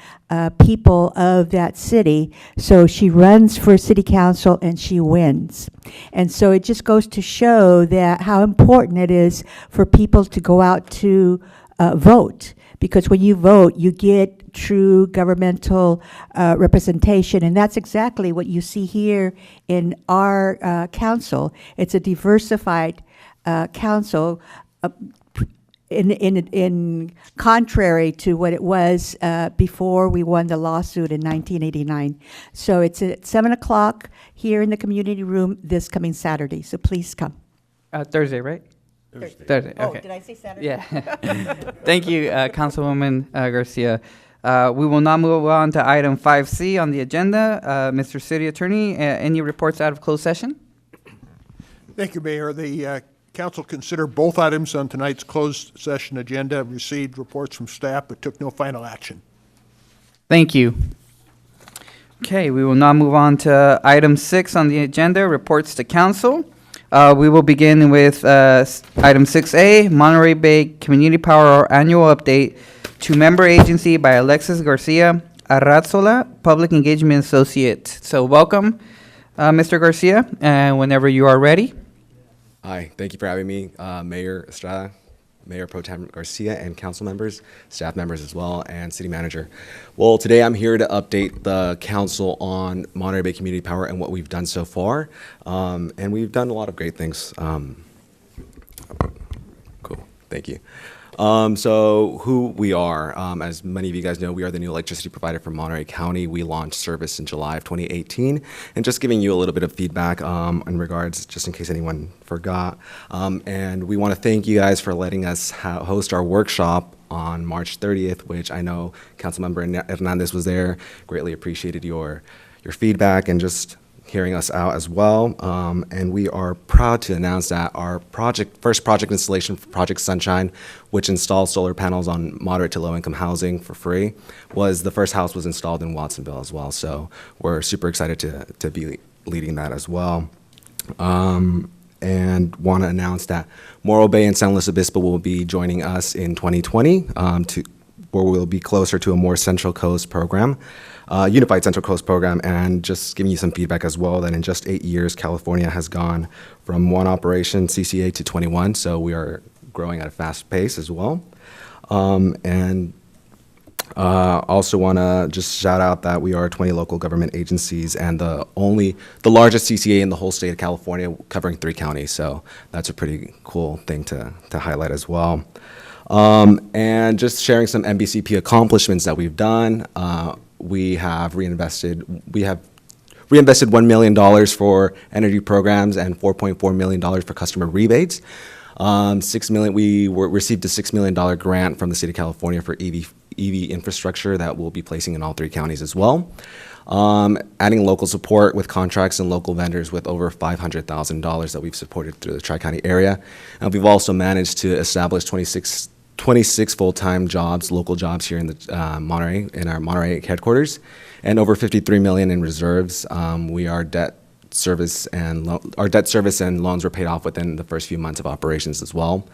people of that city. So she runs for city council and she wins. And so it just goes to show that how important it is for people to go out to vote. Because when you vote, you get true governmental representation, and that's exactly what you see here in our council. It's a diversified council, in contrary to what it was before we won the lawsuit in 1989. So it's at 7 o'clock here in the community room this coming Saturday. So please come. Thursday, right? Thursday. Oh, Okay. did I say Saturday? Yeah. Thank you, Councilwoman Garcia. We will now move on to item 5C on the agenda. Mr. City Attorney, any reports out of closed session? Thank you, Mayor. The council considered both items on tonight's closed session agenda, received reports from staff, but took no final action. Thank you. Okay, we will now move on to item 6 on the agenda, reports to council. We will begin with item 6A, Monterey Bay Community Power Annual Update to Member Agency by Alexis Garcia Arrazola, Public Engagement Associate. So welcome, Mr. Garcia, and whenever you are ready. Hi, thank you for having me, Mayor Estrada, Mayor Pro Tem Garcia, and council members, staff members as well, and city manager. Well, today I'm here to update the council on Monterey Bay Community Power and what we've done so far. And we've done a lot of great things. Cool, thank you. So who we are, as many of you guys know, we are the new electricity provider for Monterey County. We launched service in July of 2018, and just giving you a little bit of feedback in regards, just in case anyone forgot. And we want to thank you guys for letting us host our workshop on March 30th, which I know Councilmember Hernandez was there. Greatly appreciated your feedback and just hearing us out as well. And we are proud to announce that our first project installation for Project Sunshine, which installs solar panels on moderate to low income housing for free, the first house was installed in Watsonville as well. So we're super excited to be leading that as well. And want to announce that Morro Bay and San Luis Obispo will be joining us in 2020 where we'll be closer to a more Central Coast program, unified Central Coast program, and just giving you some feedback as well that in just 8 years, California has gone from 1 operation CCA to 21, so we are growing at a fast pace as well. Also want to just shout out that we are 20 local government agencies and the largest CCA in the whole state of California, covering 3 counties. So that's a pretty cool thing to highlight as well. And just sharing some Mbcp accomplishments that we've done. We have reinvested $1 million for energy programs and $4.4 million for customer rebates. We received a $6 million grant from the state of California for EV infrastructure that we'll be placing in all 3 counties as well. Adding local support with contracts and local vendors with over $500,000 that we've supported through the Tri-County area. And we've also managed to establish 26 full-time jobs, local jobs here in the Monterey, in our Monterey headquarters, and over $53 million in reserves. Our debt service and loans were paid off within the first few months of operations as well.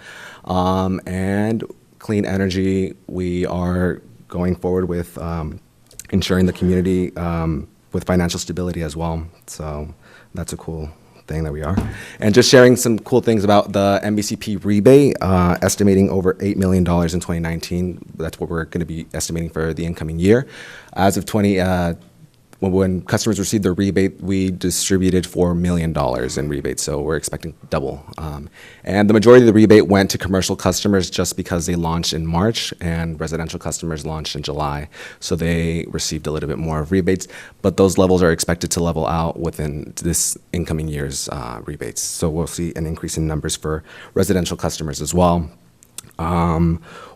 And clean energy, we are going forward with ensuring the community with financial stability as well. So that's a cool thing that we are. And just sharing some cool things about the Mbcp rebate, estimating over $8 million in 2019. That's what we're going to be estimating for the incoming year. As of when customers received their rebate, we distributed $4 million in rebates, so we're expecting double. And the majority of the rebate went to commercial customers just because they launched in March, and residential customers launched in July, so they received a little bit more of rebates, but those levels are expected to level out within this incoming year's rebates. So we'll see an increase in numbers for residential customers as well.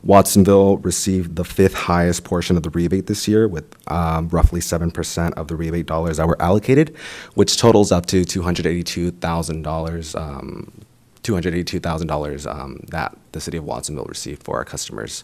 Watsonville received the 5th highest portion of the rebate this year, with roughly 7% of the rebate dollars that were allocated, which totals up to $282,000 that the city of Watsonville received for our customers.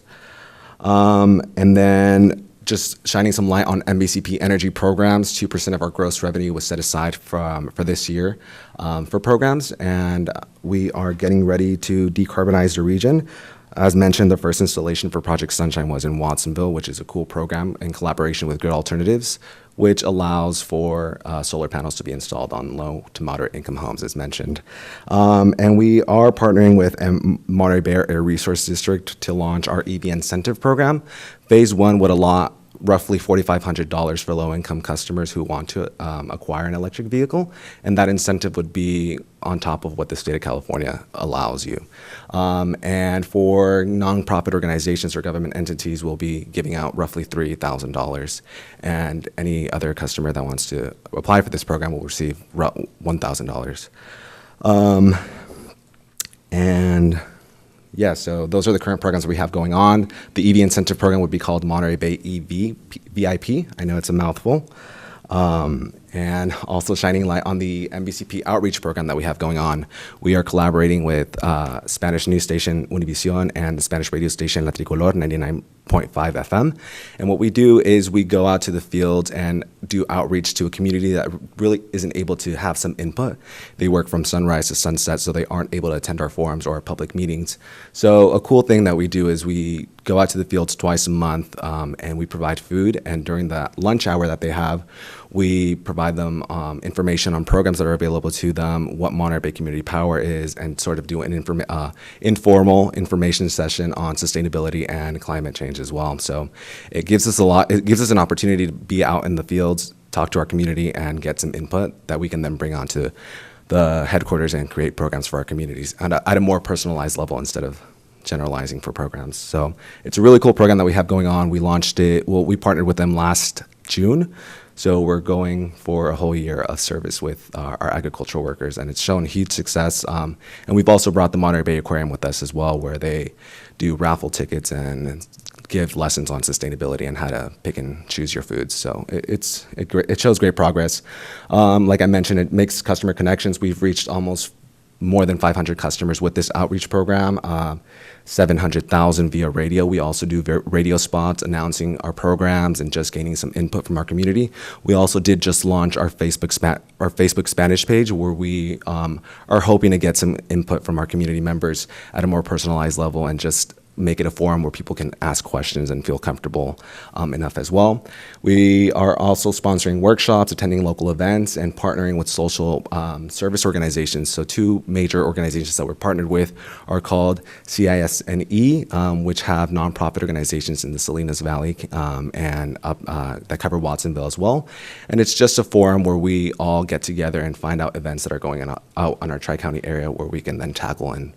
And then just shining some light on Mbcp energy programs, 2% of our gross revenue was set aside for this year for programs, and we are getting ready to decarbonize the region. As mentioned, the first installation for Project Sunshine was in Watsonville, which is a cool program in collaboration with Grid Alternatives, which allows for solar panels to be installed on low to moderate income homes, as mentioned. And we are partnering with Monterey Bay Air Resource District to launch our EV incentive program. Phase 1 would allot roughly $4,500 for low-income customers who want to acquire an electric vehicle, and that incentive would be on top of what the state of California allows you. And for nonprofit organizations or government entities, we'll be giving out roughly $3,000, and any other customer that wants to apply for this program will receive $1,000. And yeah, so those are the current programs that we have going on. The EV incentive program would be called Monterey Bay EV VIP. I know it's a mouthful. And also shining light on the Mbcp outreach program that we have going on. We are collaborating with Spanish news station Univision and the Spanish radio station La Tricolor 99.5 FM. And what we do is we go out to the fields and do outreach to a community that really isn't able to have some input. They work from sunrise to sunset, so they aren't able to attend our forums or our public meetings. So a cool thing that we do is we go out to the fields twice a month and we provide food. And during that lunch hour that they have, we provide them information on programs that are available to them, what Monterey Bay Community Power is, and sort of do an informal information session on sustainability and climate change as well. So it gives us an opportunity to be out in the fields, talk to our community, and get some input that we can then bring onto the headquarters and create programs for our communities at a more personalized level instead of generalizing for programs. So it's a really cool program that we have going on. We launched it, we partnered with them last June. So we're going for a whole year of service with our agricultural workers, and it's shown huge success. And we've also brought the Monterey Bay Aquarium with us as well, where they do raffle tickets and give lessons on sustainability and how to pick and choose your foods. So it shows great progress. Like I mentioned, it makes customer connections. We've reached almost more than 500 customers with this outreach program, 700,000 via radio. We also do radio spots announcing our programs and just gaining some input from our community. We also did just launch our Facebook Spanish page, where we are hoping to get some input from our community members at a more personalized level and just make it a forum where people can ask questions and feel comfortable enough as well. We are also sponsoring workshops, attending local events, and partnering with social service organizations. So 2 major organizations that we're partnered with are called CISNE, which have nonprofit organizations in the Salinas Valley and that cover Watsonville as well. And it's just a forum where we all get together and find out events that are going out on our Tri-County area, where we can then tackle and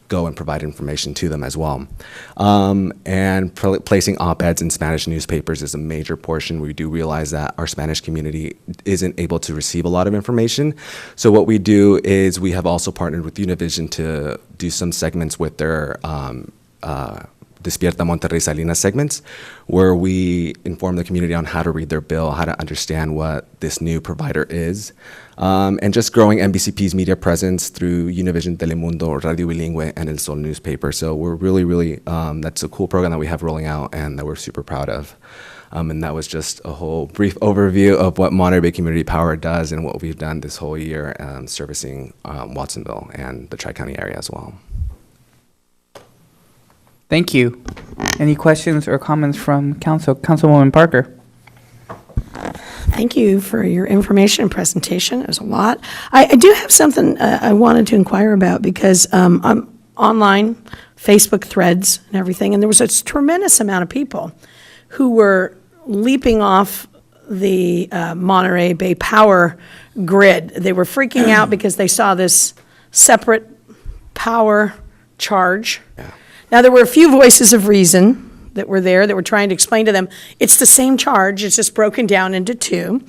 go and provide information to them as well. And placing op-eds in Spanish newspapers is a major portion. We do realize that our Spanish community isn't able to receive a lot of information. So what we do is we have also partnered with Univision to do some segments with their Despierta Monterey Salinas segments, where we inform the community on how to read their bill, how to understand what this new provider is, and just growing Mbcp's media presence through Univision, Telemundo, Radio Bilingüe, and El Sol newspaper. So we're really, that's a cool program that we have rolling out and that we're super proud of. And that was just a whole brief overview of what Monterey Bay Community Power does and what we've done this whole year servicing Watsonville and the Tri-County area as well. Thank you. Any questions or comments from Council? Councilwoman Parker. Thank you for your information and presentation. It was a lot. I do have something I wanted to inquire about, because I'm online, Facebook threads and everything, and there was a tremendous amount of people who were leaping off the Monterey Bay Power grid. They were freaking out because they saw this separate power charge. Yeah. Now, there were a few voices of reason that were there that were trying to explain to them, it's the same charge, it's just broken down into 2.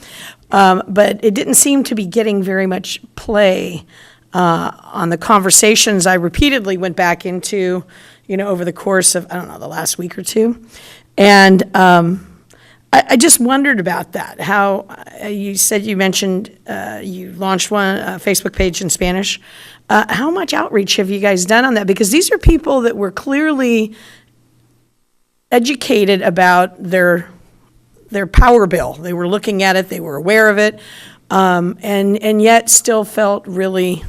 But it didn't seem to be getting very much play on the conversations I repeatedly went back into, over the course of, the last week or 2. And I just wondered about that, how you mentioned you launched one Facebook page in Spanish. How much outreach have you guys done on that? Because these are people that were clearly educated about their power bill. They were looking at it, they were aware of it, and yet still felt really,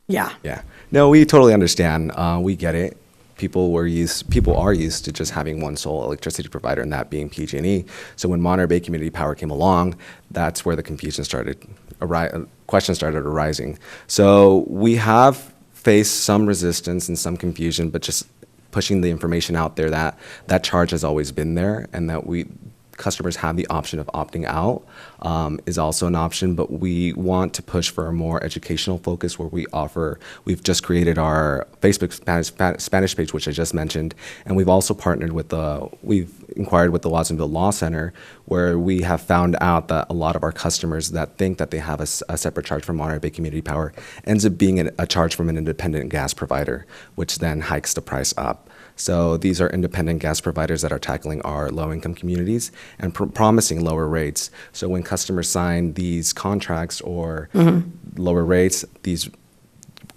Yeah. No, we totally understand. We get it. People are used to just having one sole electricity provider, and that being PG&E. So when Monterey Bay Community Power came along, that's where the confusion questions started arising. So we have faced some resistance and some confusion, but just pushing the information out there that charge has always been there, and that customers have the option of opting out is also an option, but we want to push for a more educational focus where we've just created our Facebook Spanish page, which I just mentioned, and we've also partnered we've inquired with the Watsonville Law Center, where we have found out that a lot of our customers that think that they have a separate charge from Monterey Bay Community Power ends up being a charge from an independent gas provider, which then hikes the price up. So these are independent gas providers that are tackling our low-income communities and promising lower rates. So when customers sign these contracts or lower rates, these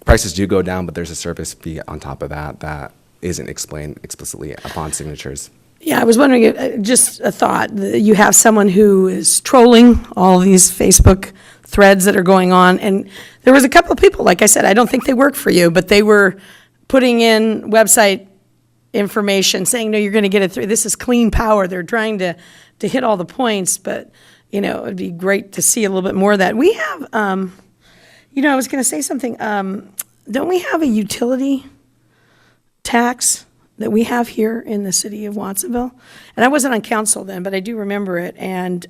prices do go down, but there's a service fee on top of that isn't explained explicitly upon signatures. Yeah, I was wondering, just a thought, you have someone who is trolling all these Facebook threads that are going on, and there was a couple of people, like I said, I don't think they work for you, but they were putting in website information saying, no, you're going to get it through. This is clean power. They're trying to hit all the points, but, it would be great to see a little bit more of that. We have, I was going to say something. Don't we have a utility tax that we have here in the city of Watsonville? And I wasn't on council then, but I do remember it. And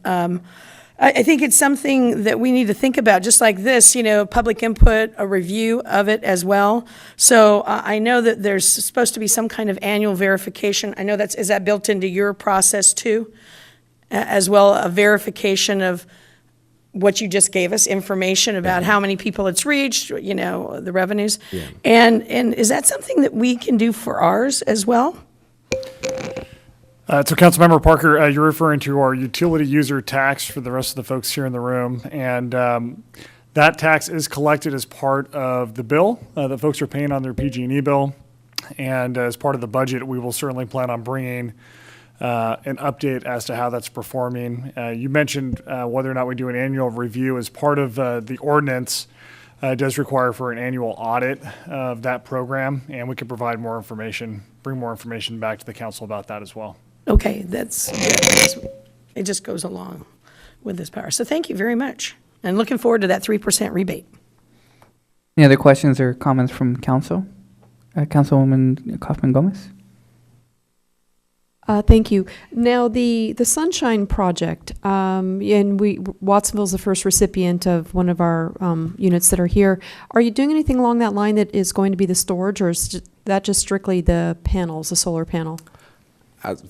I think it's something that we need to think about, just like this, public input, a review of it as well. So I know that there's supposed to be some kind of annual verification. I know is that built into your process too? As well, a verification of what you just gave us, information about how many people it's reached, the revenues. Yeah. And is that something that we can do for ours as well? So Councilmember Parker, you're referring to our utility user tax for the rest of the folks here in the room. And that tax is collected as part of the bill that folks are paying on their PG&E bill. And as part of the budget, we will certainly plan on bringing an update as to how that's performing. You mentioned whether or not we do an annual review as part of the ordinance. It does require for an annual audit of that program, and we can provide more information, bring more information back to the council about that as well. Okay, that's good. It just goes along with this power. So thank you very much. And looking forward to that 3% rebate. Any other questions or comments from council? Councilwoman Kaufman-Gomez? Thank you. Now, the Sunshine Project, and Watsonville's the first recipient of one of our units that are here. Are you doing anything along that line that is going to be the storage, or is that just strictly the panels, the solar panel?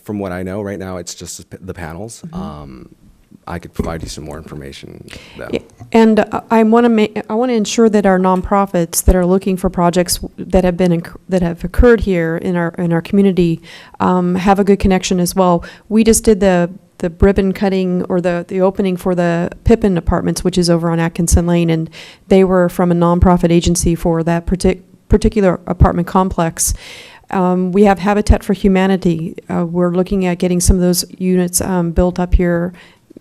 From what I know right now, it's just the panels. I could provide you some more information, though. And I want to ensure that our nonprofits that are looking for projects that have occurred here in our community have a good connection as well. We just did the ribbon cutting or the opening for the Pippin Apartments, which is over on Atkinson Lane, and they were from a nonprofit agency for that particular apartment complex. We have Habitat for Humanity. We're looking at getting some of those units built up here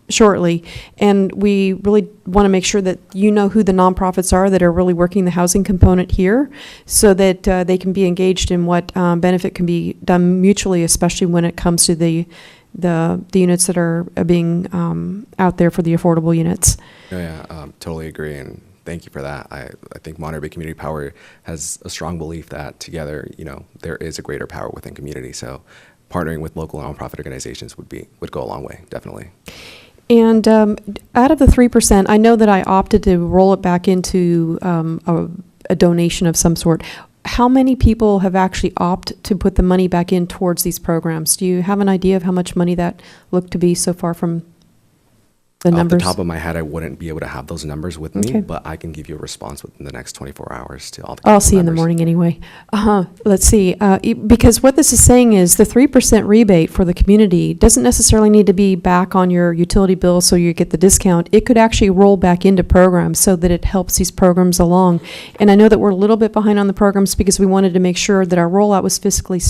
shortly, and we really want to make sure that you know who the nonprofits are that are really working the housing component here, so that they can be engaged in what benefit can be done mutually, especially when it comes to the units that are being out there for the affordable units. Totally agree, and thank you for that. I think Monterey Bay Community Power has a strong belief that together, there is a greater power within community. So partnering with local nonprofit organizations would go a long way, definitely. And out of the 3%, I know that I opted to roll it back into a donation of some sort. How many people have actually opted to put the money back in towards these programs? Do you have an idea of how much money that looked to be so far from the numbers? Off the top of my head, I wouldn't be able to have those numbers with me, but I can give you a response within the next 24 hours to all the I'll see you in the morning anyway. Let's see. Because what this is saying is the 3% rebate for the community doesn't necessarily need to be back on your utility bill so you get the discount. It could actually roll back into programs so that it helps these programs along. And I know that we're a little bit behind on the programs because we wanted to make sure that our rollout was fiscally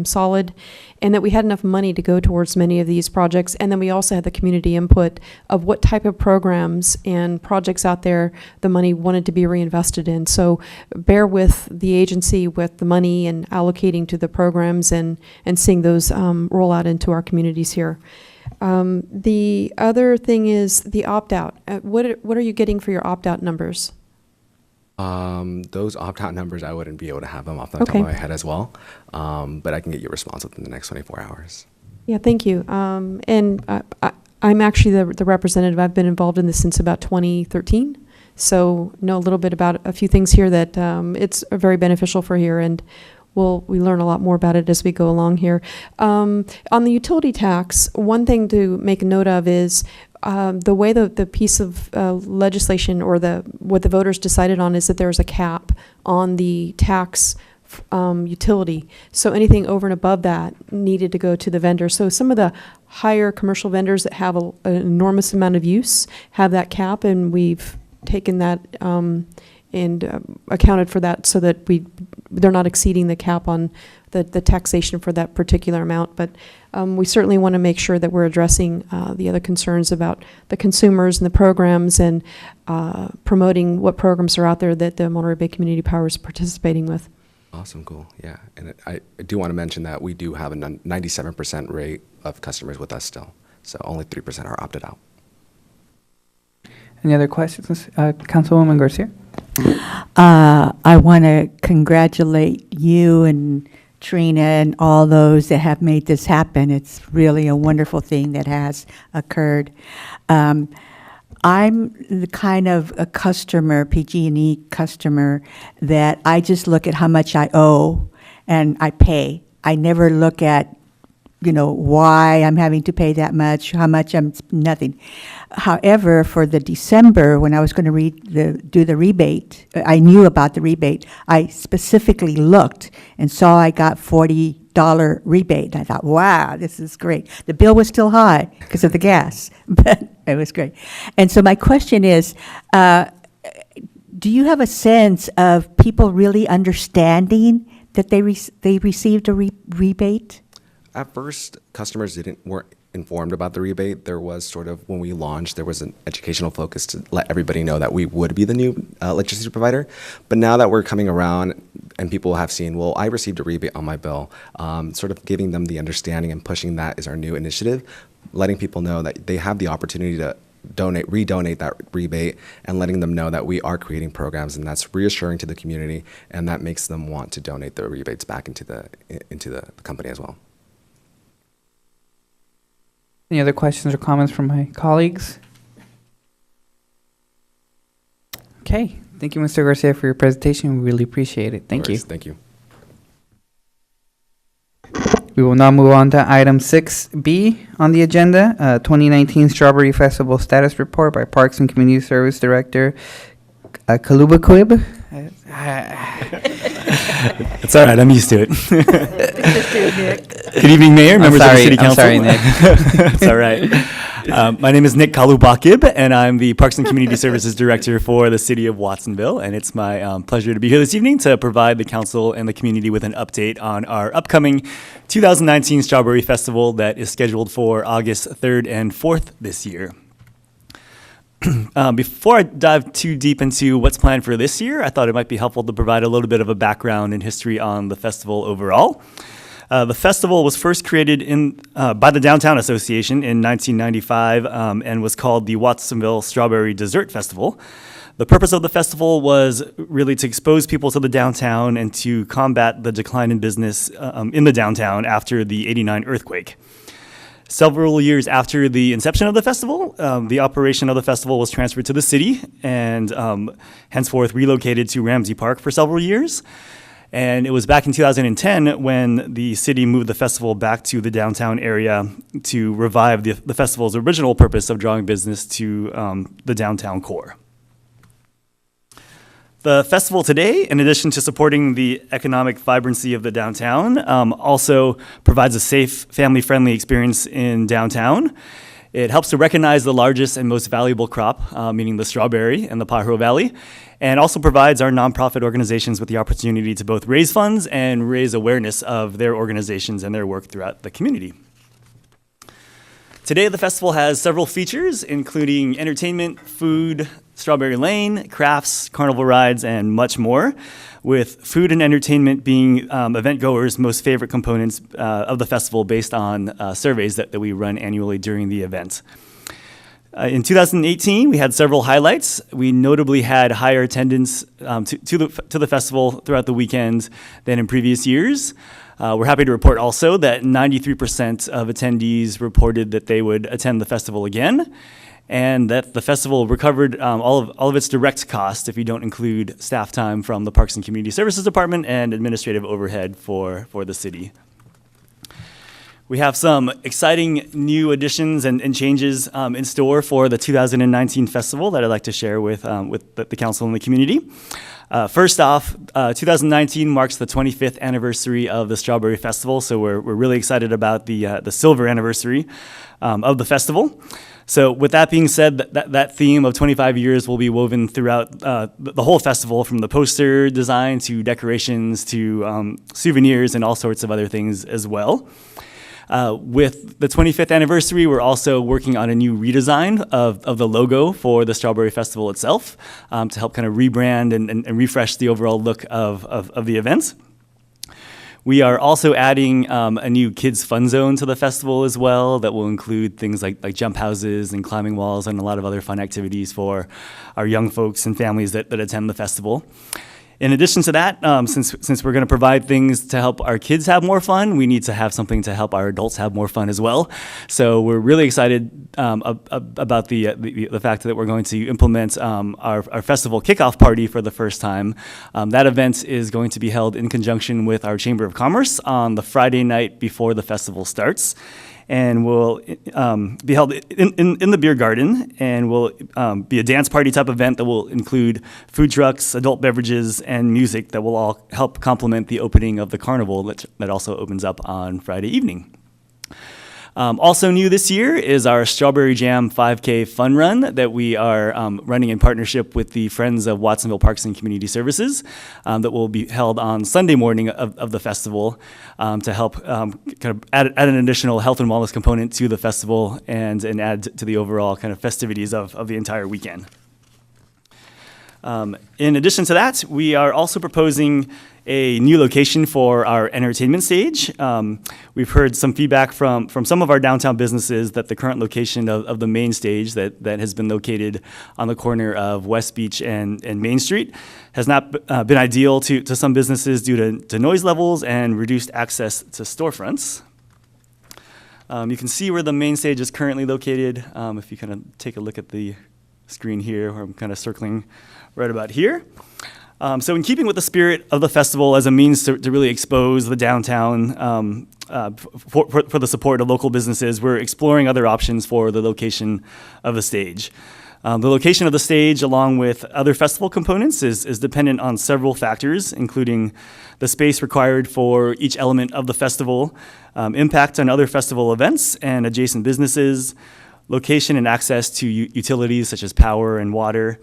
solid, and that we had enough money to go towards many of these projects. And then we also had the community input of what type of programs and projects out there the money wanted to be reinvested in. So bear with the agency with the money and allocating to the programs and seeing those roll out into our communities here. The other thing is the opt-out. What are you getting for your opt-out numbers? Those opt-out numbers, I wouldn't be able to have them off the top of my head as well, but I can get you a response within the next 24 hours. Yeah, thank you. And I'm actually the representative. I've been involved in this since about 2013, so know a little bit about a few things here that it's very beneficial for here, and we learn a lot more about it as we go along here. On the utility tax, one thing to make a note of is the way the piece of legislation or what the voters decided on is that there's a cap on the tax utility. So anything over and above that needed to go to the vendor. So some of the higher commercial vendors that have an enormous amount of use have that cap, and we've taken that and accounted for that so that they're not exceeding the cap on the taxation for that particular amount. But we certainly want to make sure that we're addressing the other concerns about the consumers and the programs, and promoting what programs are out there that the Monterey Bay Community Power is participating with. Awesome, cool, yeah. And I do want to mention that we do have a 97% rate of customers with us still, so only 3% are opted out. Any other questions? Councilwoman Garcia? I want to congratulate you and Trina and all those that have made this happen. It's really a wonderful thing that has occurred. I'm the kind of a customer, PG&E customer, that I just look at how much I owe and I pay. I never look at, why I'm having to pay that much, how much nothing. However, for the December, when I was going to do the rebate, I knew about the rebate. I specifically looked and saw I got $40 $6 rebate. And I thought, wow, this is great. The bill was still high because of the gas, but it was great. And so my question is, do you have a sense of people really understanding that they received a rebate? At first, customers weren't informed about the rebate. There was sort of, when we launched, there was an educational focus to let everybody know that we would be the new electricity provider. But now that we're coming around and people have seen, well, I received a rebate on my bill, sort of giving them the understanding and pushing that is our new initiative, letting people know that they have the opportunity to redonate that rebate, and letting them know that we are creating programs, and that's reassuring to the community, and that makes them want to donate the rebates back into the company as well. Any other questions or comments from my colleagues? Okay, thank you, Mr. Garcia, for your presentation. We really appreciate it. Thank you. Thank you. We will now move on to item 6B on the agenda, 2019 Strawberry Festival Status Report by Parks and Community Service Director Kaluga Quib. It's all right. I'm used to it. Good evening, Mayor, members of the City Council. I'm sorry, Nick. It's all right. My name is Nick Kalubakib, and I'm the Parks and Community Services Director for the City of Watsonville. And it's my pleasure to be here this evening to provide the council and the community with an update on our upcoming 2019 Strawberry Festival that is scheduled for August 3rd and 4th this year. Before I dive too deep into what's planned for this year, I thought it might be helpful to provide a little bit of a background and history on the festival overall. The festival was first created by the Downtown Association in 1995 and was called the Watsonville Strawberry Dessert Festival. The purpose of the festival was really to expose people to the downtown and to combat the decline in business in the downtown after the '89 earthquake. Several years after the inception of the festival, the operation of the festival was transferred to the city and henceforth relocated to Ramsey Park for several years. And it was back in 2010 when the city moved the festival back to the downtown area to revive the festival's original purpose of drawing business to the downtown core. The festival today, in addition to supporting the economic vibrancy of the downtown, also provides a safe, family-friendly experience in downtown. It helps to recognize the largest and most valuable crop, meaning the strawberry in the Pajaro Valley, and also provides our nonprofit organizations with the opportunity to both raise funds and raise awareness of their organizations and their work throughout the community. Today, the festival has several features, including entertainment, food, Strawberry Lane, crafts, carnival rides, and much more, with food and entertainment being event goers' most favorite components of the festival based on surveys that we run annually during the event. In 2018, we had several highlights. We notably had higher attendance to the festival throughout the weekend than in previous years. We're happy to report also that 93% of attendees reported that they would attend the festival again, and that the festival recovered all of its direct costs if you don't include staff time from the Parks and Community Services Department and administrative overhead for the city. We have some exciting new additions and changes in store for the 2019 festival that I'd like to share with the council and the community. First off, 2019 marks the 25th anniversary of the Strawberry Festival, so we're really excited about the silver anniversary of the festival. So with that being said, that theme of 25 years will be woven throughout the whole festival, from the poster design to decorations to souvenirs and all sorts of other things as well. With the 25th anniversary, we're also working on a new redesign of the logo for the Strawberry Festival itself to help kind of rebrand and refresh the overall look of the event. We are also adding a new kids fun zone to the festival as well that will include things like jump houses and climbing walls and a lot of other fun activities for our young folks and families that attend the festival. In addition to that, since we're going to provide things to help our kids have more fun, we need to have something to help our adults have more fun as well. So we're really excited about the fact that we're going to implement our festival kickoff party for the first time. That event is going to be held in conjunction with our Chamber of Commerce on the Friday night before the festival starts. and will be held in the beer garden, and will be a dance party type event that will include food trucks, adult beverages, and music that will all help complement the opening of the carnival that also opens up on Friday evening. Also new this year is our Strawberry Jam 5K fun run that we are running in partnership with the Friends of Watsonville Parks and Community Services that will be held on Sunday morning of the festival to help kind of add an additional health and wellness component to the festival and add to the overall kind of festivities of the entire weekend. In addition to that, we are also proposing a new location for our entertainment stage. We've heard some feedback from some of our downtown businesses that the current location of the main stage that has been located on the corner of West Beach and Main Street has not been ideal to some businesses due to noise levels and reduced access to storefronts. You can see where the main stage is currently located. If you kind of take a look at the screen here, where I'm kind of circling right about here. So in keeping with the spirit of the festival as a means to really expose the downtown for the support of local businesses, we're exploring other options for the location of the stage. The location of the stage, along with other festival components, is dependent on several factors, including the space required for each element of the festival, impact on other festival events and adjacent businesses, location and access to utilities such as power and water,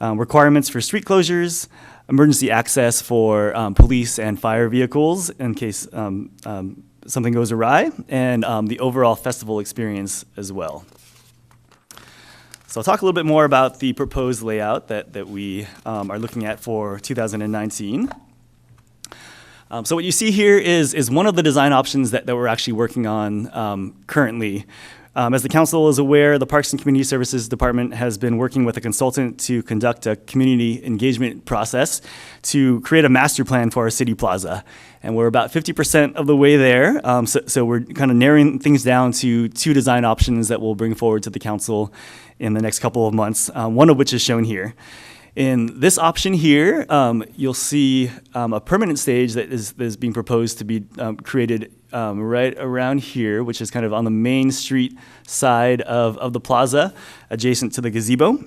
requirements for street closures, emergency access for police and fire vehicles in case something goes awry, and the overall festival experience as well. So I'll talk a little bit more about the proposed layout that we are looking at for 2019. So what you see here is one of the design options that we're actually working on currently. As the council is aware, the Parks and Community Services Department has been working with a consultant to conduct a community engagement process to create a master plan for our city plaza. And we're about 50% of the way there. So we're kind of narrowing things down to 2 design options that we'll bring forward to the council in the next couple of months, one of which is shown here. In this option here, you'll see a permanent stage that is being proposed to be created right around here, which is kind of on the main street side of the plaza, adjacent to the gazebo.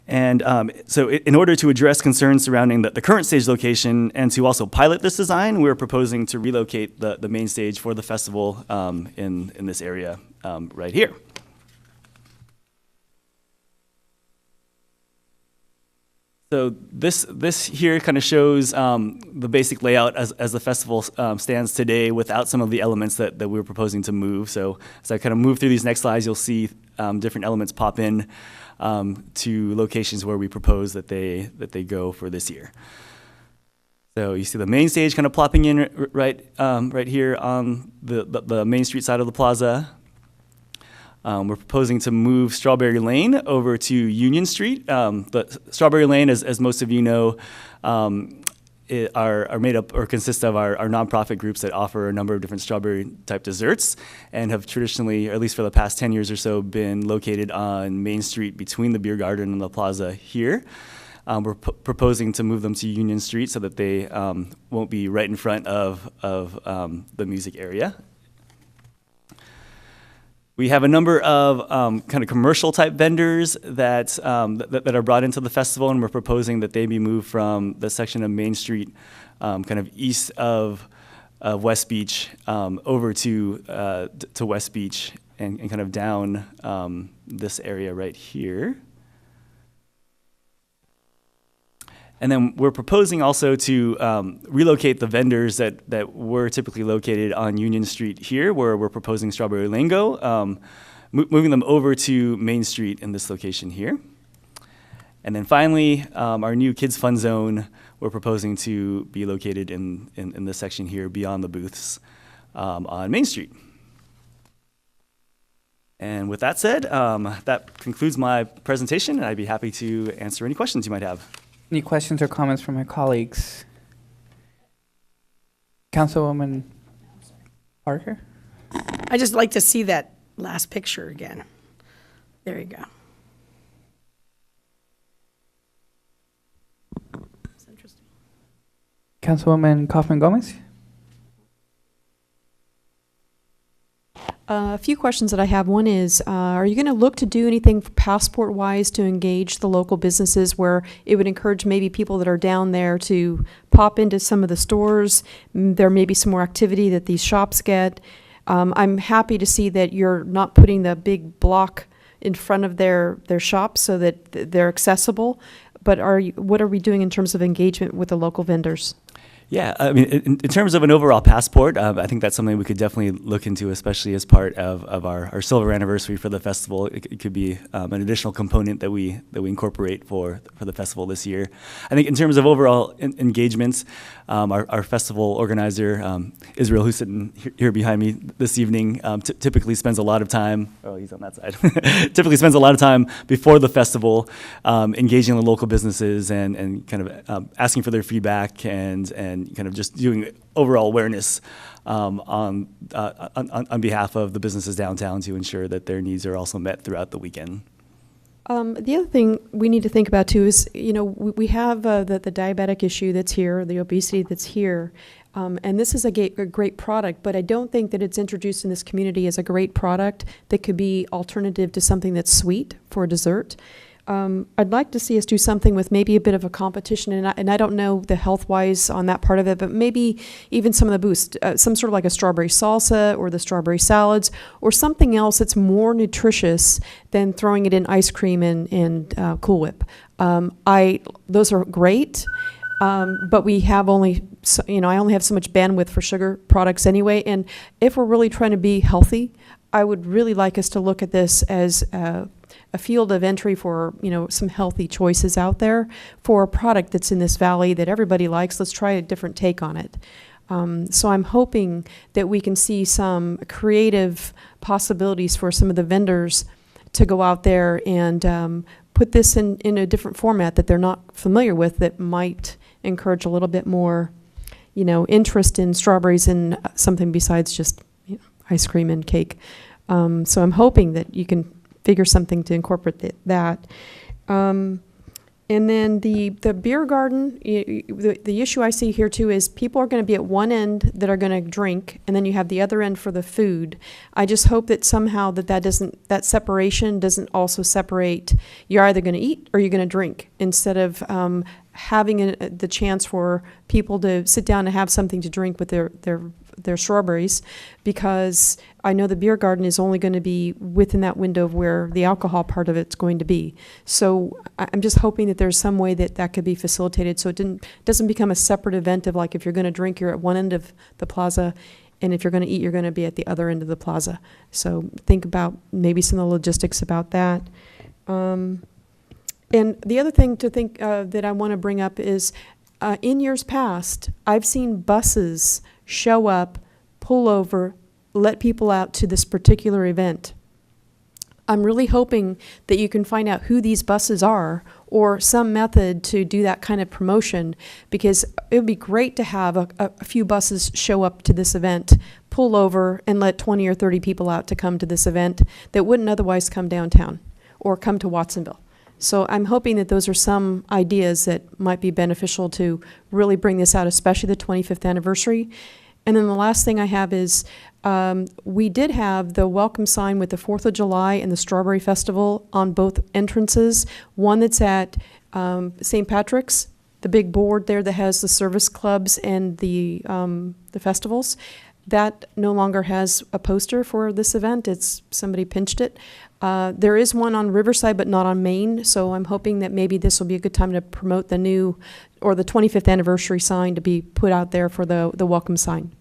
And so in order to address concerns surrounding the current stage location and to also pilot this design, we're proposing to relocate the main stage for the festival in this area right here. So this here kind of shows the basic layout as the festival stands today without some of the elements that we were proposing to move. So as I kind of move through these next slides, you'll see different elements pop in to locations where we propose that they go for this year. So you see the main stage kind of plopping in right here on the Main Street side of the plaza. We're proposing to move Strawberry Lane over to Union Street. But Strawberry Lane, as most of you know, are made up or consist of our nonprofit groups that offer a number of different strawberry type desserts and have traditionally, or at least for the past 10 years or so, been located on Main Street between the beer garden and the plaza here. We're proposing to move them to Union Street so that they won't be right in front of the music area. We have a number of kind of commercial type vendors that are brought into the festival, and we're proposing that they be moved from the section of Main Street, kind of east of West Beach, over to West Beach and kind of down this area right here. And then we're proposing also to relocate the vendors that were typically located on Union Street here, where we're proposing Strawberry Lane go, moving them over to Main Street in this location here. And then finally, our new Kids Fun Zone, we're proposing to be located in this section here beyond the booths on Main Street. And with that said, that concludes my presentation, and I'd be happy to answer any questions you might have. Any questions or comments from my colleagues? Councilwoman Parker? I just like to see that last picture again. There you go. That's interesting. Councilwoman Kaufman Gomez? A few questions that I have. One is, are you going to look to do anything passport-wise to engage the local businesses where it would encourage maybe people that are down there to pop into some of the stores? There may be some more activity that these shops get. I'm happy to see that you're not putting the big block in front of their shops so that they're accessible. But what are we doing in terms of engagement with the local vendors? Yeah, I mean, in terms of an overall passport, I think that's something we could definitely look into, especially as part of our silver anniversary for the festival. It could be an additional component that we incorporate for the festival this year. I think in terms of overall engagements, our festival organizer, Israel, who's sitting here behind me this evening, typically spends a lot of time, oh, he's on that side, typically spends a lot of time before the festival engaging the local businesses and kind of asking for their feedback and kind of just doing overall awareness on behalf of the businesses downtown to ensure that their needs are also met throughout the weekend. The other thing we need to think about too is, we have the diabetic issue that's here, the obesity that's here, and this is a great product, but I don't think that it's introduced in this community as a great product that could be alternative to something that's sweet for dessert. I'd like to see us do something with maybe a bit of a competition, and I don't know the health-wise on that part of it, but maybe even some of the boost, some sort of like a strawberry salsa or the strawberry salads or something else that's more nutritious than throwing it in ice cream and Cool Whip. Those are great, but we have only, I only have so much bandwidth for sugar products anyway, and if we're really trying to be healthy, I would really like us to look at this as a field of entry for, some healthy choices out there for a product that's in this valley that everybody likes. Let's try a different take on it. So I'm hoping that we can see some creative possibilities for some of the vendors to go out there and put this in a different format that they're not familiar with that might encourage a little bit more, interest in strawberries and something besides just ice cream and cake. So I'm hoping that you can figure something to incorporate that. And then the beer garden, the issue I see here too is people are going to be at one end that are going to drink, and then you have the other end for the food. I just hope that somehow that separation doesn't also separate, you're either going to eat or you're going to drink, instead of having the chance for people to sit down and have something to drink with their strawberries, because I know the beer garden is only going to be within that window of where the alcohol part of it's going to be. So I'm just hoping that there's some way that could be facilitated so it doesn't become a separate event of like if you're going to drink, you're at one end of the plaza, and if you're going to eat, you're going to be at the other end of the plaza. So think about maybe some of the logistics about that. And the other thing to think that I want to bring up is in years past, I've seen buses show up, pull over, let people out to this particular event. I'm really hoping that you can find out who these buses are or some method to do that kind of promotion, because it would be great to have a few buses show up to this event, pull over, and let 20 or 30 people out to come to this event that wouldn't otherwise come downtown or come to Watsonville. So I'm hoping that those are some ideas that might be beneficial to really bring this out, especially the 25th anniversary. And then the last thing I have is we did have the welcome sign with the 4th of July and the Strawberry Festival on both entrances. One that's at St. Patrick's, the big board there that has the service clubs and the festivals. That no longer has a poster for this event. Somebody pinched it. There is one on Riverside, but not on Main. So I'm hoping that maybe this will be a good time to promote the new or the 25th anniversary sign to be put out there for the welcome sign.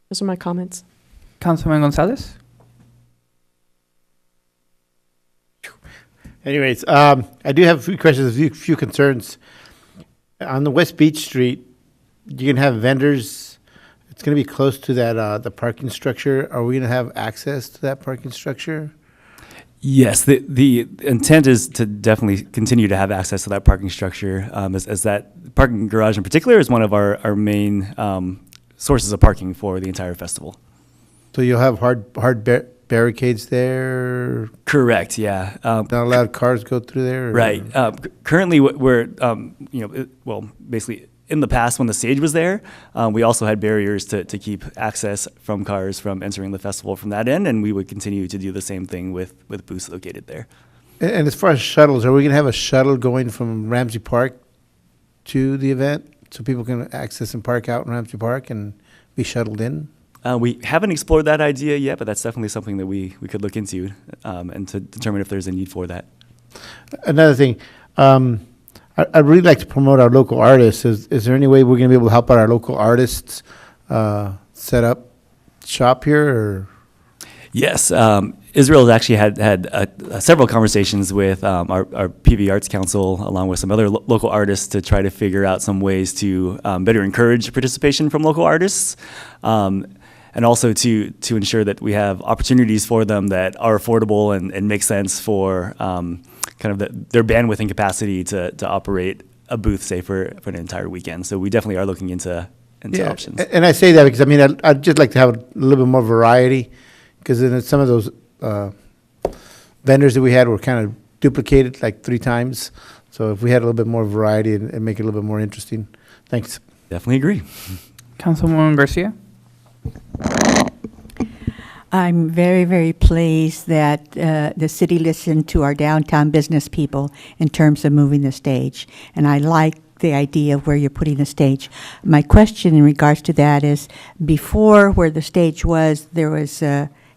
Those are my comments. Councilman Gonzalez? Anyways, I do have a few questions, a few concerns. On the West Beach Street, you can have vendors. It's going to be close to that the parking structure. Are we going to have access to that parking structure? Yes, the intent is to definitely continue to have access to that parking structure, as that parking garage in particular is one of our main sources of parking for the entire festival. So you'll have hard barricades there? Correct, yeah. Not allowed cars go through there? Or? Right. Currently, we're, basically in the past, when the stage was there, we also had barriers to keep access from cars from entering the festival from that end, and we would continue to do the same thing with booths located there. And as far as shuttles, are we going to have a shuttle going from Ramsey Park to the event so people can access and park out in Ramsey Park and be shuttled in? We haven't explored that idea yet, but that's definitely something that we could look into and to determine if there's a need for that. Another thing, I'd really like to promote our local artists. Is there any way we're going to be able to help out our local artists set up shop here? Or? Yes. Israel has actually had several conversations with our PV Arts Council, along with some other local artists, to try to figure out some ways to better encourage participation from local artists, and also to ensure that we have opportunities for them that are affordable and make sense for kind of their bandwidth and capacity to operate a booth, say, for an entire weekend. So we definitely are looking into options. And I say that because, I mean, I'd just like to have a little bit more variety, because then some of those vendors that we had were kind of duplicated like 3 times. So if we had a little bit more variety and make it a little bit more interesting. Thanks. Definitely agree. Councilwoman Garcia? I'm very, very pleased that the city listened to our downtown business people in terms of moving the stage. And I like the idea of where you're putting the stage. My question in regards to that is, before where the stage was, there was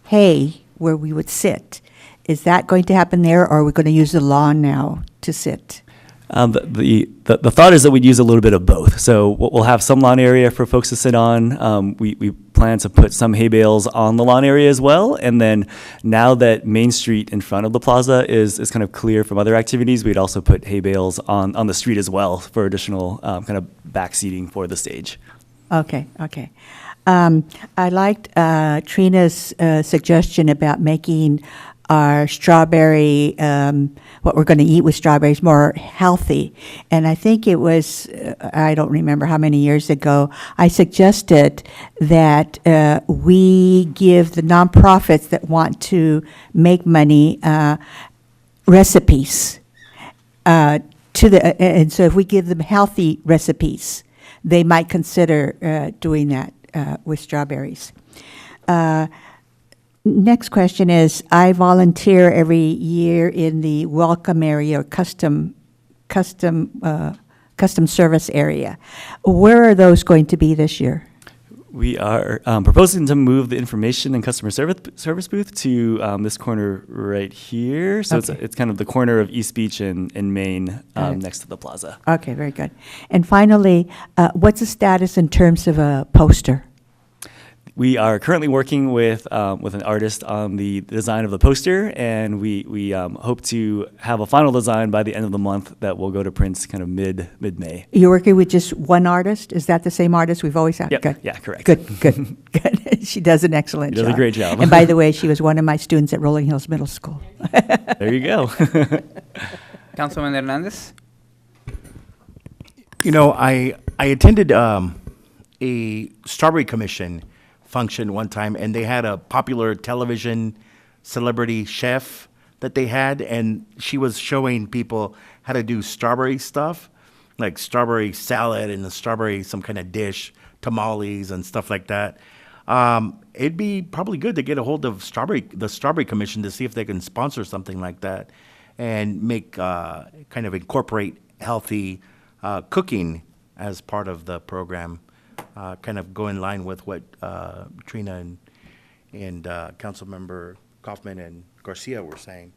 hay where we would sit. Is that going to happen there, or are we going to use the lawn now to sit? The thought is that we'd use a little bit of both. So we'll have some lawn area for folks to sit on. We plan to put some hay bales on the lawn area as well. And then now that Main Street in front of the plaza is kind of clear from other activities, we'd also put hay bales on the street as well for additional kind of back seating for the stage. Okay. I liked Trina's suggestion about making our strawberry, what we're going to eat with strawberries, more healthy. And I think it was, I don't remember how many years ago, I suggested that we give the nonprofits that want to make money recipes and so if we give them healthy recipes, they might consider doing that with strawberries. Next question is, I volunteer every year in the welcome area or custom service area. Where are those going to be this year? We are proposing to move the information and customer service booth to this corner right here. So Okay. it's kind of the corner of East Beach and Main next to the plaza. Okay, very good. And finally, what's the status in terms of a poster? We are currently working with an artist on the design of the poster, and we hope to have a final design by the end of the month that will go to print kind of mid-May. You're working with just one artist? Is that the same artist we've always had? Yep. Good. Yeah, correct. Good. She does an excellent job. She does a great job. And by the way, she was one of my students at Rolling Hills Middle School. There you go. Councilman Hernandez? You know, I attended a Strawberry Commission function one time, and they had a popular television celebrity chef that they had, and she was showing people how to do strawberry stuff, like strawberry salad and some kind of dish, tamales and stuff like that. It'd be probably good to get a hold of the Strawberry Commission to see if they can sponsor something like that and make kind of incorporate healthy cooking as part of the program. Kind of go in line with what Trina and Councilmember Kaufman and Garcia were saying.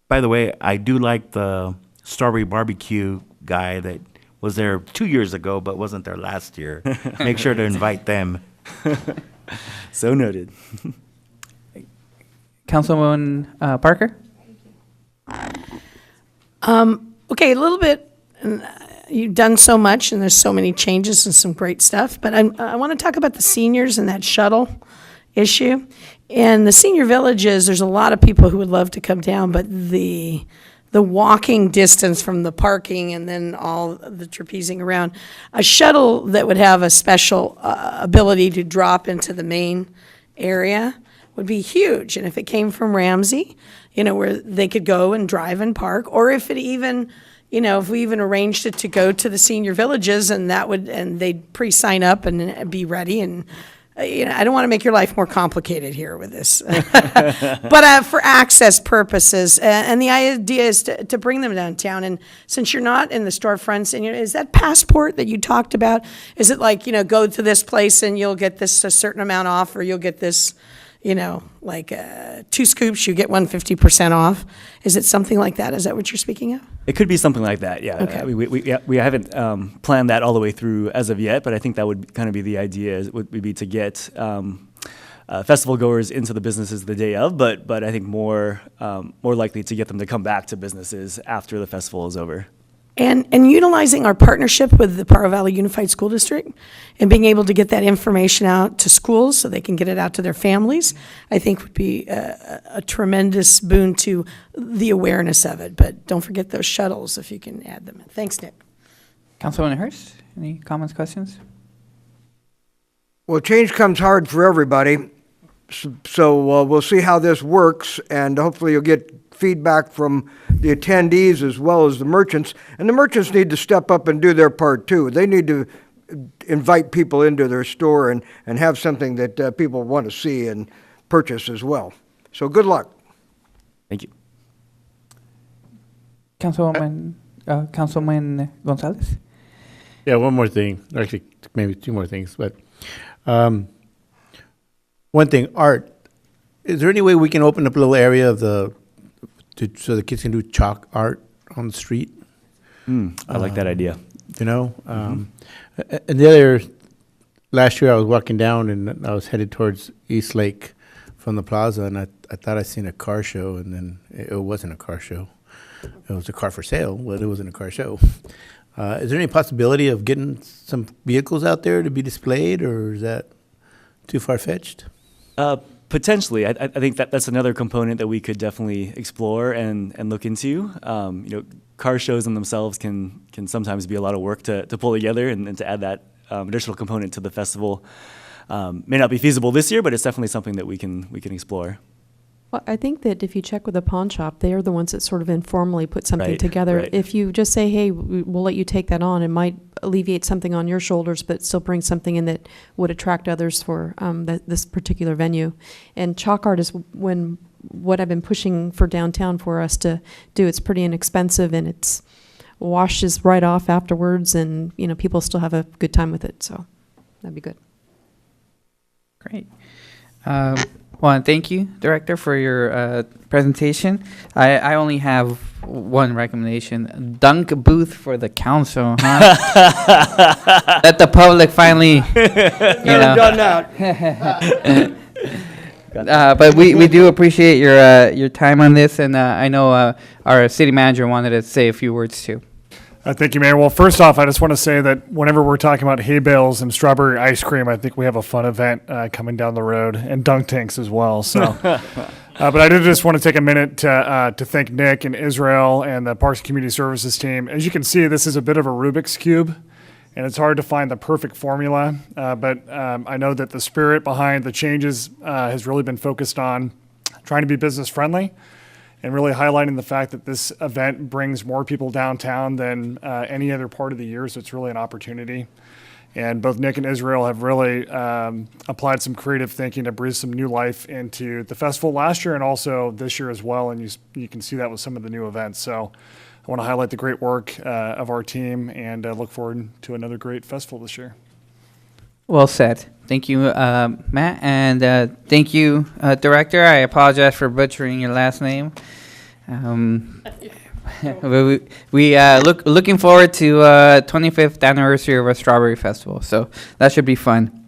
By the way, I do like the strawberry barbecue guy that was there 2 years ago but wasn't there last year. Make sure to invite them. So noted. Councilwoman Parker? Okay, a little bit. You've done so much, and there's so many changes and some great stuff. But I want to talk about the seniors and that shuttle issue. And the senior villages, there's a lot of people who would love to come down, but the walking distance from the parking and then all the trapezing around, a shuttle that would have a special ability to drop into the main area would be huge. And if it came from Ramsey, where they could go and drive and park, or if it even you know, if we even arranged it to go to the senior villages and they'd pre-sign up and be ready and, you know, I don't want to make your life more complicated here with this. But for access purposes, and the idea is to bring them downtown. And since you're not in the storefronts, and is that passport that you talked about, is it like, you know, go to this place and you'll get this a certain amount off, or you'll get this, you know, like 2 scoops, you get 150% off? Is it something like that? Is that what you're speaking of? It could be something like that, yeah. Okay. We haven't planned that all the way through as of yet, but I think that would kind of be the idea, would be to get festival goers into the businesses the day of, but I think more likely to get them to come back to businesses after the festival is over. And utilizing our partnership with the Paro Valley Unified School District and being able to get that information out to schools so they can get it out to their families, I think would be a tremendous boon to the awareness of it. But don't forget those shuttles if you can add them in. Thanks, Nick. Councilwoman Hurst, any comments, questions? Well, change comes hard for everybody, so we'll see how this works, and hopefully you'll get feedback from the attendees as well as the merchants. And the merchants need to step up and do their part too. They need to invite people into their store and have something that people want to see and purchase as well. So good luck. Thank you. Councilman Gonzalez? Yeah, one more thing. Actually, maybe 2 more things. But one thing, art. Is there any way we can open up a little area of so the kids can do chalk art on the street? I like that idea. You know? And last year I was walking down and I was headed towards East Lake from the plaza, and I thought I seen a car show, and then it wasn't a car show. It was a car for sale, but it wasn't a car show. Is there any possibility of getting some vehicles out there to be displayed, or is that too far-fetched? Potentially. I think that's another component that we could definitely explore and look into. You know, car shows in themselves can sometimes be a lot of work to pull together, and to add that additional component to the festival may not be feasible this year, but it's definitely something that we can explore. Well, I think that if you check with the pawn shop, they are the ones that sort of informally put something together. Right. If you just say, hey, we'll let you take that on, it might alleviate something on your shoulders, but still bring something in that would attract others for this particular venue. And chalk art is what I've been pushing for downtown for us to do. It's pretty inexpensive, and it's washes right off afterwards, and you know, people still have a good time with it, so that'd be good. Great. Well, and thank you, Director, for your presentation. I only have one recommendation: dunk booth for the council. Huh? Let the public finally, Done that. But we do appreciate your time on this, and I know our city manager wanted to say a few words too. Thank you, Mayor. Well, first off, I just want to say that whenever we're talking about hay bales and strawberry ice cream, I think we have a fun event coming down the road, and dunk tanks as well. So, but I did just want to take a minute to thank Nick and Israel and the Parks and Community Services team. As you can see, this is a bit of a Rubik's Cube, and it's hard to find the perfect formula. But I know that the spirit behind the changes has really been focused on trying to be business friendly, and really highlighting the fact that this event brings more people downtown than any other part of the year, so it's really an opportunity. And both Nick and Israel have really applied some creative thinking to breathe some new life into the festival last year and also this year as well, and you can see that with some of the new events. So I want to highlight the great work of our team, and look forward to another great festival this year. Well said. Thank you, Matt, and thank you, Director. I apologize for butchering your last name. Looking forward to 25th anniversary of our Strawberry Festival, so that should be fun.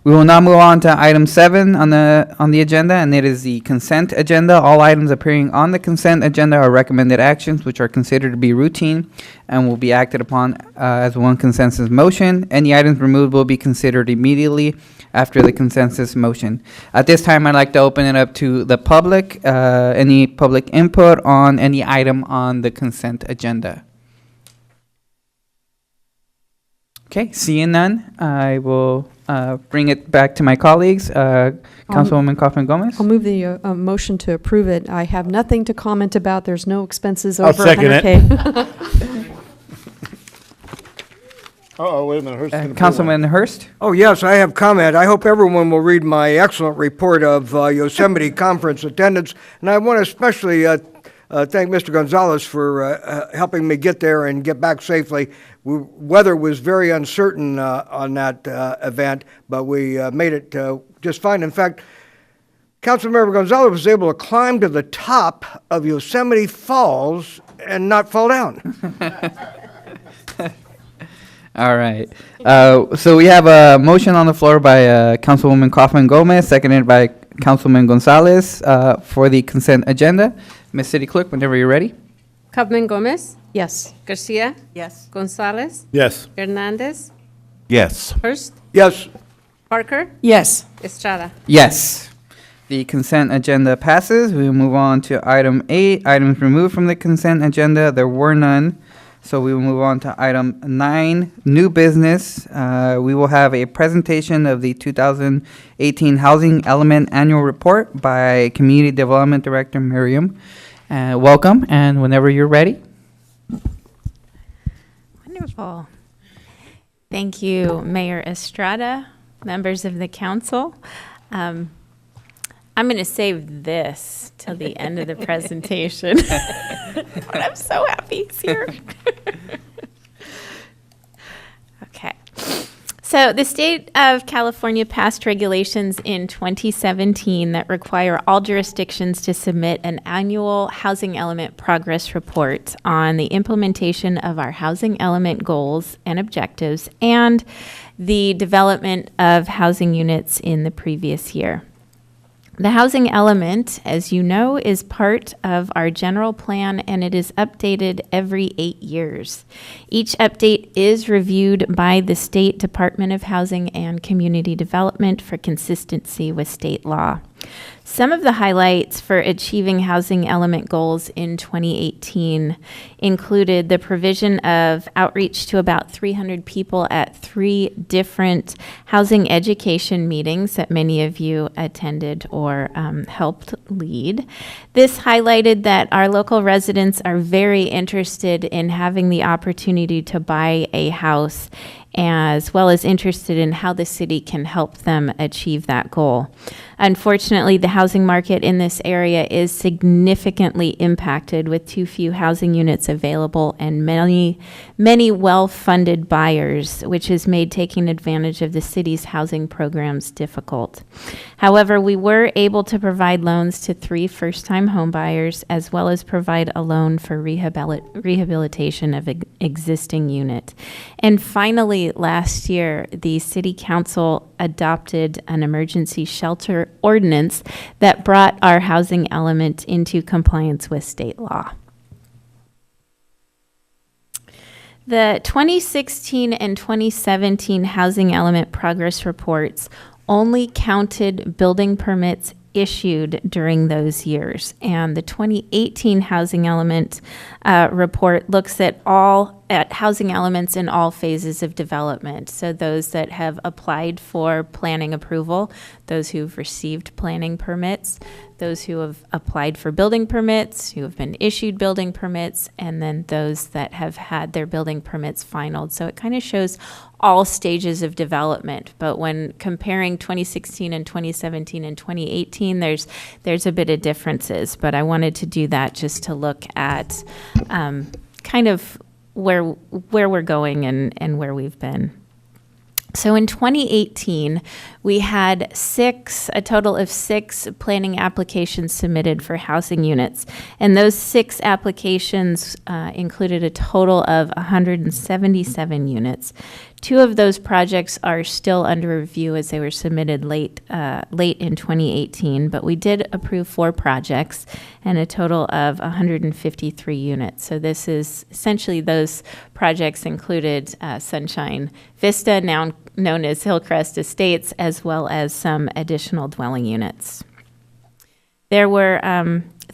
We will now move on to item 7 on the agenda, and it is the consent agenda. All items appearing on the consent agenda are recommended actions, which are considered to be routine and will be acted upon as one consensus motion. Any items removed will be considered immediately after the consensus motion. At this time, I'd like to open it up to the public. Any public input on any item on the consent agenda? Okay, seeing none, I will bring it back to my colleagues. Councilwoman Kaufman Gomez. I'll move the motion to approve it. I have nothing to comment about. There's no expenses I'll over second it. 100K. Uh-oh, wait a minute. Hurst is gonna put Councilman Hurst. Oh, yes, I have comment. I hope everyone will read my excellent report of Yosemite conference attendance. And I want to especially thank Mr. Gonzalez for helping me get there and get back safely. Weather was very uncertain on that event, but we made it just fine. In fact, Councilmember Gonzalez was able to climb to the top of Yosemite Falls and not fall down. All right. So we have a motion on the floor by Councilwoman Kaufman Gomez, seconded by Councilman Gonzalez for the consent agenda. Ms. City Clerk, whenever you're ready. Kaufman Gomez, Yes. Garcia, Yes. Gonzalez, Yes. Hernandez, Yes. Hurst, Yes. Parker, Yes. Estrada. Yes. The consent agenda passes. We will move on to item 8, items removed from the consent agenda. There were none. So we will move on to item 9, new business. We will have a presentation of the 2018 Housing Element Annual Report by Community Development Director Miriam. Welcome, and whenever you're ready. Wonderful. Thank you, Mayor Estrada, members of the council. I'm going to save this till the end of the presentation. But I'm so happy he's here. Okay. So the state of California passed regulations in 2017 that require all jurisdictions to submit an annual housing element progress report on the implementation of our housing element goals and objectives and the development of housing units in the previous year. The housing element, as you know, is part of our general plan, and it is updated every 8 years. Each update is reviewed by the State Department of Housing and Community Development for consistency with state law. Some of the highlights for achieving housing element goals in 2018 included the provision of outreach to about 300 people at 3 different housing education meetings that many of you attended or helped lead. This highlighted that our local residents are very interested in having the opportunity to buy a house, as well as interested in how the city can help them achieve that goal. Unfortunately, the housing market in this area is significantly impacted with too few housing units available and many well-funded buyers, which has made taking advantage of the city's housing programs difficult. However, we were able to provide loans to 3 first-time home buyers, as well as provide a loan for rehabilitation of an existing unit. And finally, last year, the City Council adopted an emergency shelter ordinance that brought our housing element into compliance with state law. The 2016 and 2017 housing element progress reports only counted building permits issued during those years. And the 2018 housing element report looks at housing elements in all phases of development. So those that have applied for planning approval, those who've received planning permits, those who have applied for building permits, who have been issued building permits, and then those that have had their building permits finalized. So it kind of shows all stages of development. But when comparing 2016 and 2017 and 2018, there's a bit of differences. But I wanted to do that just to look at kind of where we're going and where we've been. So in 2018, we had a total of 6 planning applications submitted for housing units. And those 6 applications included a total of 177 units. 2 of those projects are still under review as they were submitted late in 2018, but we did approve 4 projects and a total of 153 units. So this is essentially those projects included Sunshine Vista, now known as Hillcrest Estates, as well as some additional dwelling units. There were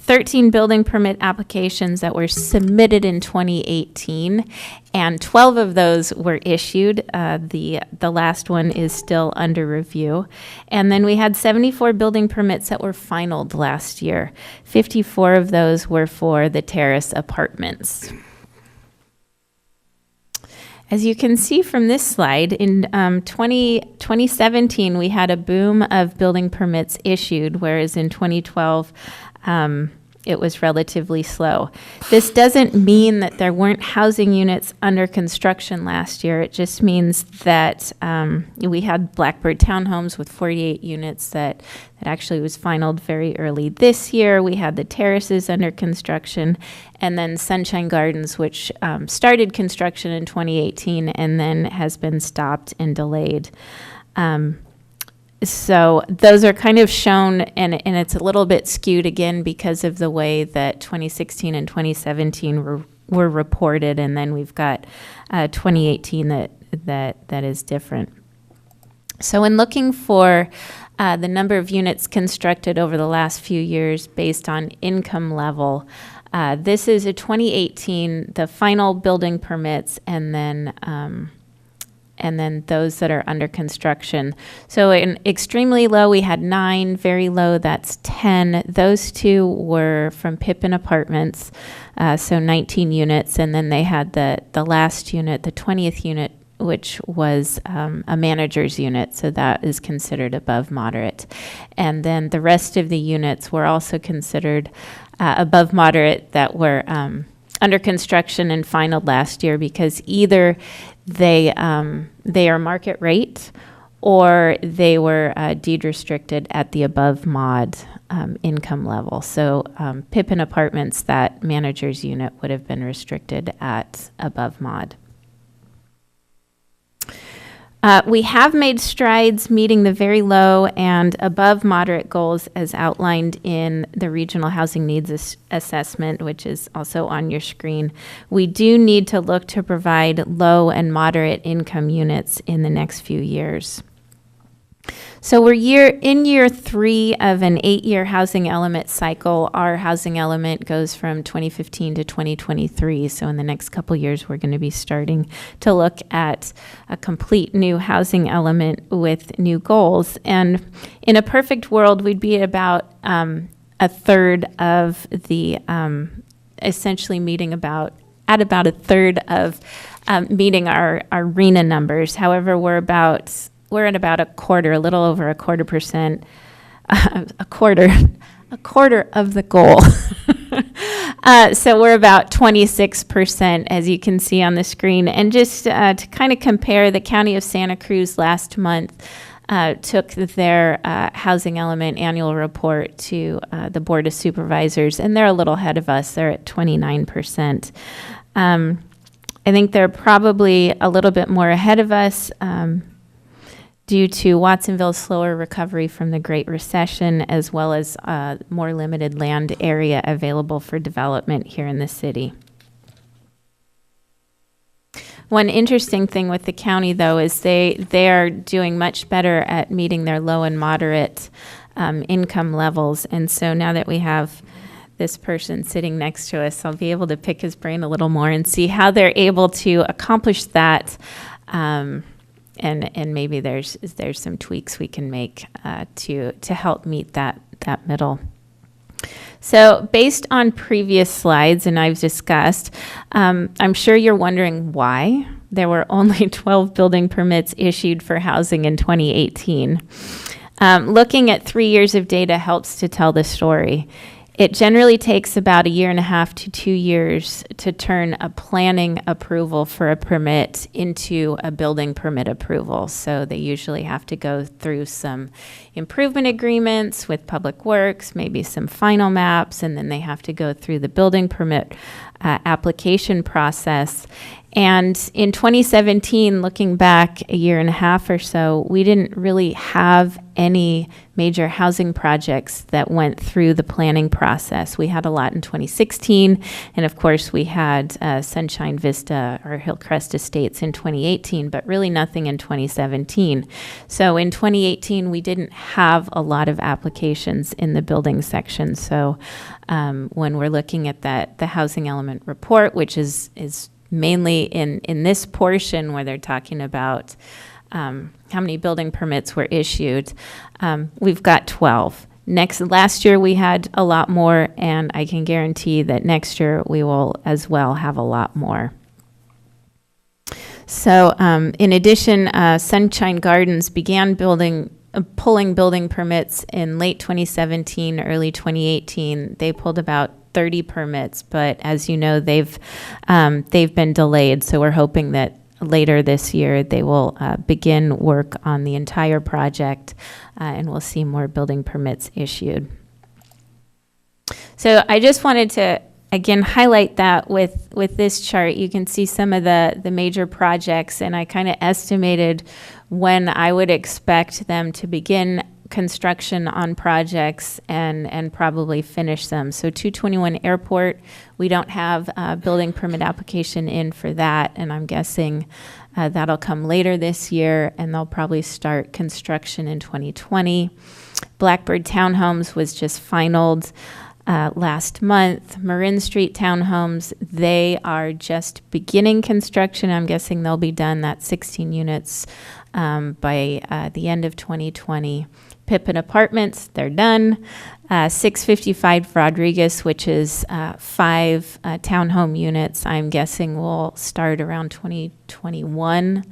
13 building permit applications that were submitted in 2018, and 12 of those were issued. The last one is still under review. And then we had 74 building permits that were finalized last year. 54 of those were for the terrace apartments. As you can see from this slide, in 2017, we had a boom of building permits issued, whereas in 2012, it was relatively slow. This doesn't mean that there weren't housing units under construction last year. It just means that we had Blackbird Townhomes with 48 units that actually was finalized very early this year. We had the terraces under construction, and then Sunshine Gardens, which started construction in 2018 and then has been stopped and delayed. So those are kind of shown, and it's a little bit skewed again because of the way that 2016 and 2017 were reported, and then we've got 2018 that is different. So in looking for the number of units constructed over the last few years based on income level, this is a 2018, the final building permits, and then those that are under construction. So in extremely low, we had 9, very low, that's 10. Those 2 were from Pippin Apartments, so 19 units, and then they had the last unit, the 20th unit, which was a manager's unit, so that is considered above moderate. And then the rest of the units were also considered above moderate that were under construction and finalized last year, because either they are market rate or they were deed restricted at the above mod income level. So Pippin Apartments, that manager's unit would have been restricted at above mod. We have made strides meeting the very low and above moderate goals as outlined in the Regional Housing Needs Assessment, which is also on your screen. We do need to look to provide low and moderate income units in the next few years. So we're in year 3 of an 8-year housing element cycle. Our housing element goes from 2015 to 2023. So in the next couple years, we're going to be starting to look at a complete new housing element with new goals. And in a perfect world, we'd be at about a third of the, essentially meeting at about a third of meeting our RENA numbers. However, we're at about a quarter, a little over a quarter percent, a quarter of the goal. So we're about 26%, as you can see on the screen. And just to kind of compare, the County of Santa Cruz last month took their housing element annual report to the Board of Supervisors, and they're a little ahead of us. They're at 29%. I think they're probably a little bit more ahead of us due to Watsonville's slower recovery from the Great Recession, as well as more limited land area available for development here in the city. One interesting thing with the county, though, is they are doing much better at meeting their low and moderate income levels. And so now that we have this person sitting next to us, I'll be able to pick his brain a little more and see how they're able to accomplish that. And maybe there's some tweaks we can make to help meet that middle. So based on previous slides, and I've discussed, I'm sure you're wondering why there were only 12 building permits issued for housing in 2018. Looking at 3 years of data helps to tell the story. It generally takes about 1.5 to 2 years to turn a planning approval for a permit into a building permit approval. So they usually have to go through some improvement agreements with Public Works, maybe some final maps, and then they have to go through the building permit application process. And in 2017, looking back a year and a half or so, we didn't really have any major housing projects that went through the planning process. We had a lot in 2016, and of course we had Sunshine Vista or Hillcrest Estates in 2018, but really nothing in 2017. So in 2018, we didn't have a lot of applications in the building section. So when we're looking at the housing element report, which is mainly in this portion where they're talking about how many building permits were issued, we've got 12. Last year we had a lot more, and I can guarantee that next year we will as well have a lot more. So in addition, Sunshine Gardens began pulling building permits in late 2017, early 2018. They pulled about 30 permits, but as you know, they've been delayed. So we're hoping that later this year they will begin work on the entire project, and we'll see more building permits issued. So I just wanted to again highlight that with this chart. You can see some of the major projects, and I kind of estimated when I would expect them to begin construction on projects and probably finish them. So 221 Airport, we don't have a building permit application in for that, and I'm guessing that'll come later this year, and they'll probably start construction in 2020. Blackbird Townhomes was just finalized last month. Marin Street Townhomes, they are just beginning construction. I'm guessing they'll be done, that's 16 units, by the end of 2020. Pippin Apartments, they're done. 655 Rodriguez, which is 5 townhome units, I'm guessing will start around 2021.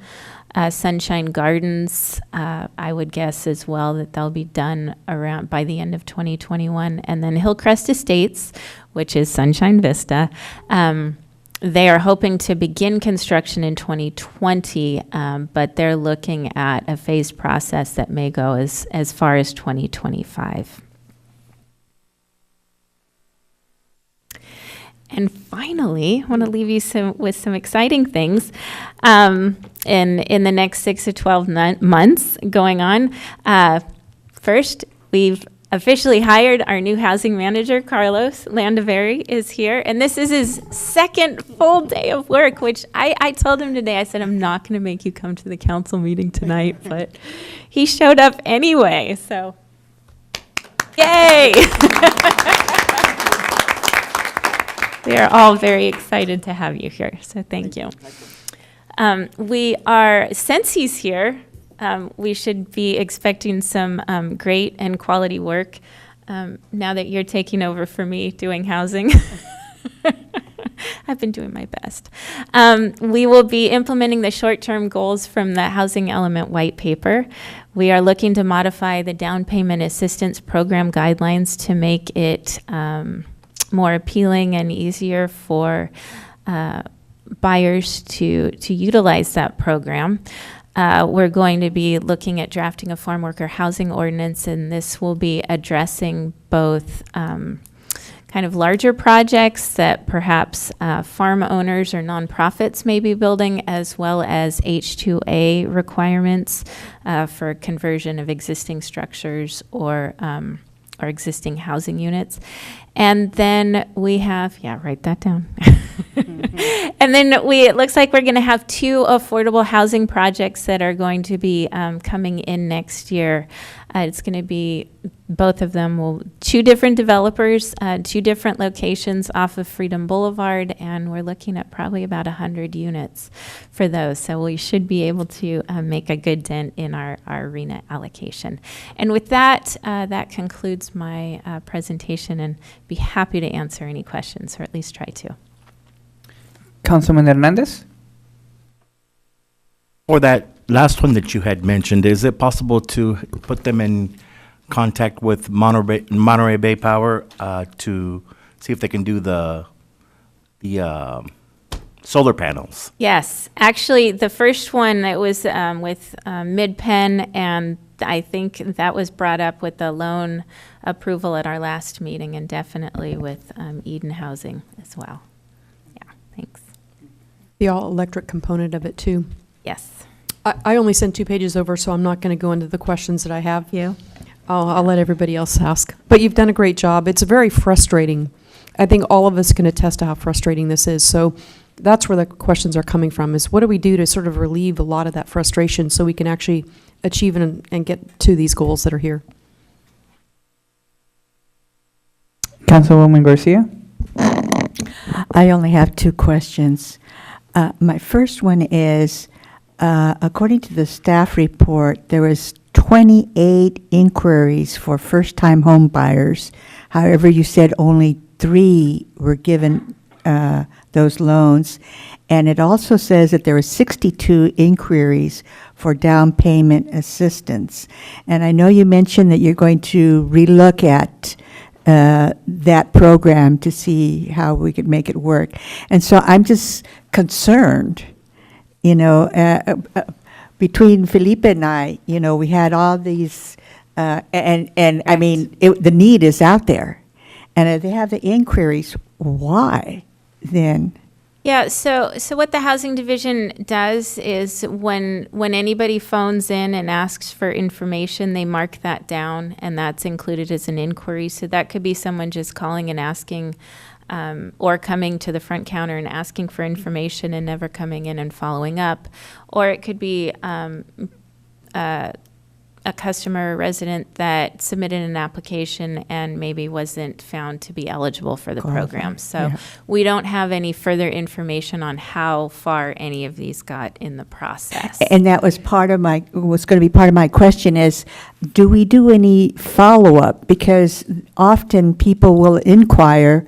Sunshine Gardens, I would guess as well that they'll be done around by the end of 2021. And then Hillcrest Estates, which is Sunshine Vista, they are hoping to begin construction in 2020, but they're looking at a phased process that may go as far as 2025. And finally, I want to leave you with some exciting things in the next 6 to 12 months going on. First, we've officially hired our new housing manager, Carlos Landaveri, is here. And this is his second full day of work, which I told him today, I said, I'm not going to make you come to the council meeting tonight, but he showed up anyway. So, yay! We are all very excited to have you here, so thank you. Since he's here, we should be expecting some great and quality work now that you're taking over for me doing housing. I've been doing my best. We will be implementing the short-term goals from the Housing Element White Paper. We are looking to modify the down payment assistance program guidelines to make it more appealing and easier for buyers to utilize that program. We're going to be looking at drafting a farm worker housing ordinance, and this will be addressing both kind of larger projects that perhaps farm owners or nonprofits may be building, as well as H2A requirements for conversion of existing structures or existing housing units. And then we have, write that down. And then it looks like we're going to have 2 affordable housing projects that are going to be coming in next year. It's going to be, both of them 2 different developers, 2 different locations off of Freedom Boulevard, and we're looking at probably about 100 units for those. So we should be able to make a good dent in our arena allocation. And with that, that concludes my presentation, and be happy to answer any questions, or at least try to. Councilman Hernandez? For that last one that you had mentioned, is it possible to put them in contact with Monterey Bay Power to see if they can do the solar panels? Yes, actually, the first one that was with Mid-Penn, and I think that was brought up with the loan approval at our last meeting, and definitely with Eden Housing as well. Yeah, thanks. The all-electric component of it, too. Yes. I only sent 2 pages over, so I'm not going to go into the questions that I have. I'll let everybody else ask. But you've done a great job. It's very frustrating. I think all of us can attest to how frustrating this is. So that's where the questions are coming from, is what do we do to sort of relieve a lot of that frustration so we can actually achieve and get to these goals that are here? Councilwoman Garcia? I only have 2 questions. My first one is, according to the staff report, there was 28 inquiries for first-time home buyers. However, you said only 3 were given those loans. And it also says that there were 62 inquiries for down payment assistance. And I know you mentioned that you're going to relook at that program to see how we could make it work. And so I'm just concerned, between Felipe and I, we had all these, and I mean, the need is out there. And if they have the inquiries, why then? Yeah, so what the housing division does is when anybody phones in and asks for information, they mark that down, and that's included as an inquiry. So that could be someone just calling and asking, or coming to the front counter and asking for information and never coming in and following up. Or it could be a customer or resident that submitted an application and maybe wasn't found to be eligible for the program. So we don't have any further information on how far any of these got in the process. And that was was going to be part of my question is, do we do any follow-up? Because often people will inquire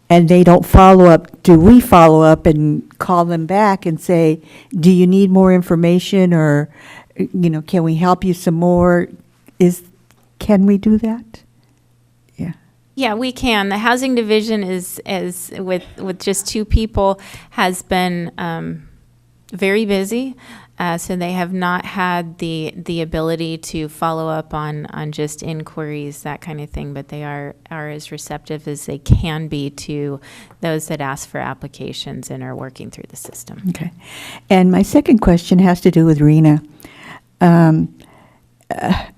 and they don't follow up. Do we follow up and call them back and say, do you need more information, or can we help you some more? Can we do that? Yeah, we can. The housing division is with just 2 people has been very busy. So they have not had the ability to follow up on just inquiries, that kind of thing, but they are as receptive as they can be to those that ask for applications and are working through the system. Okay. And my second question has to do with RENA.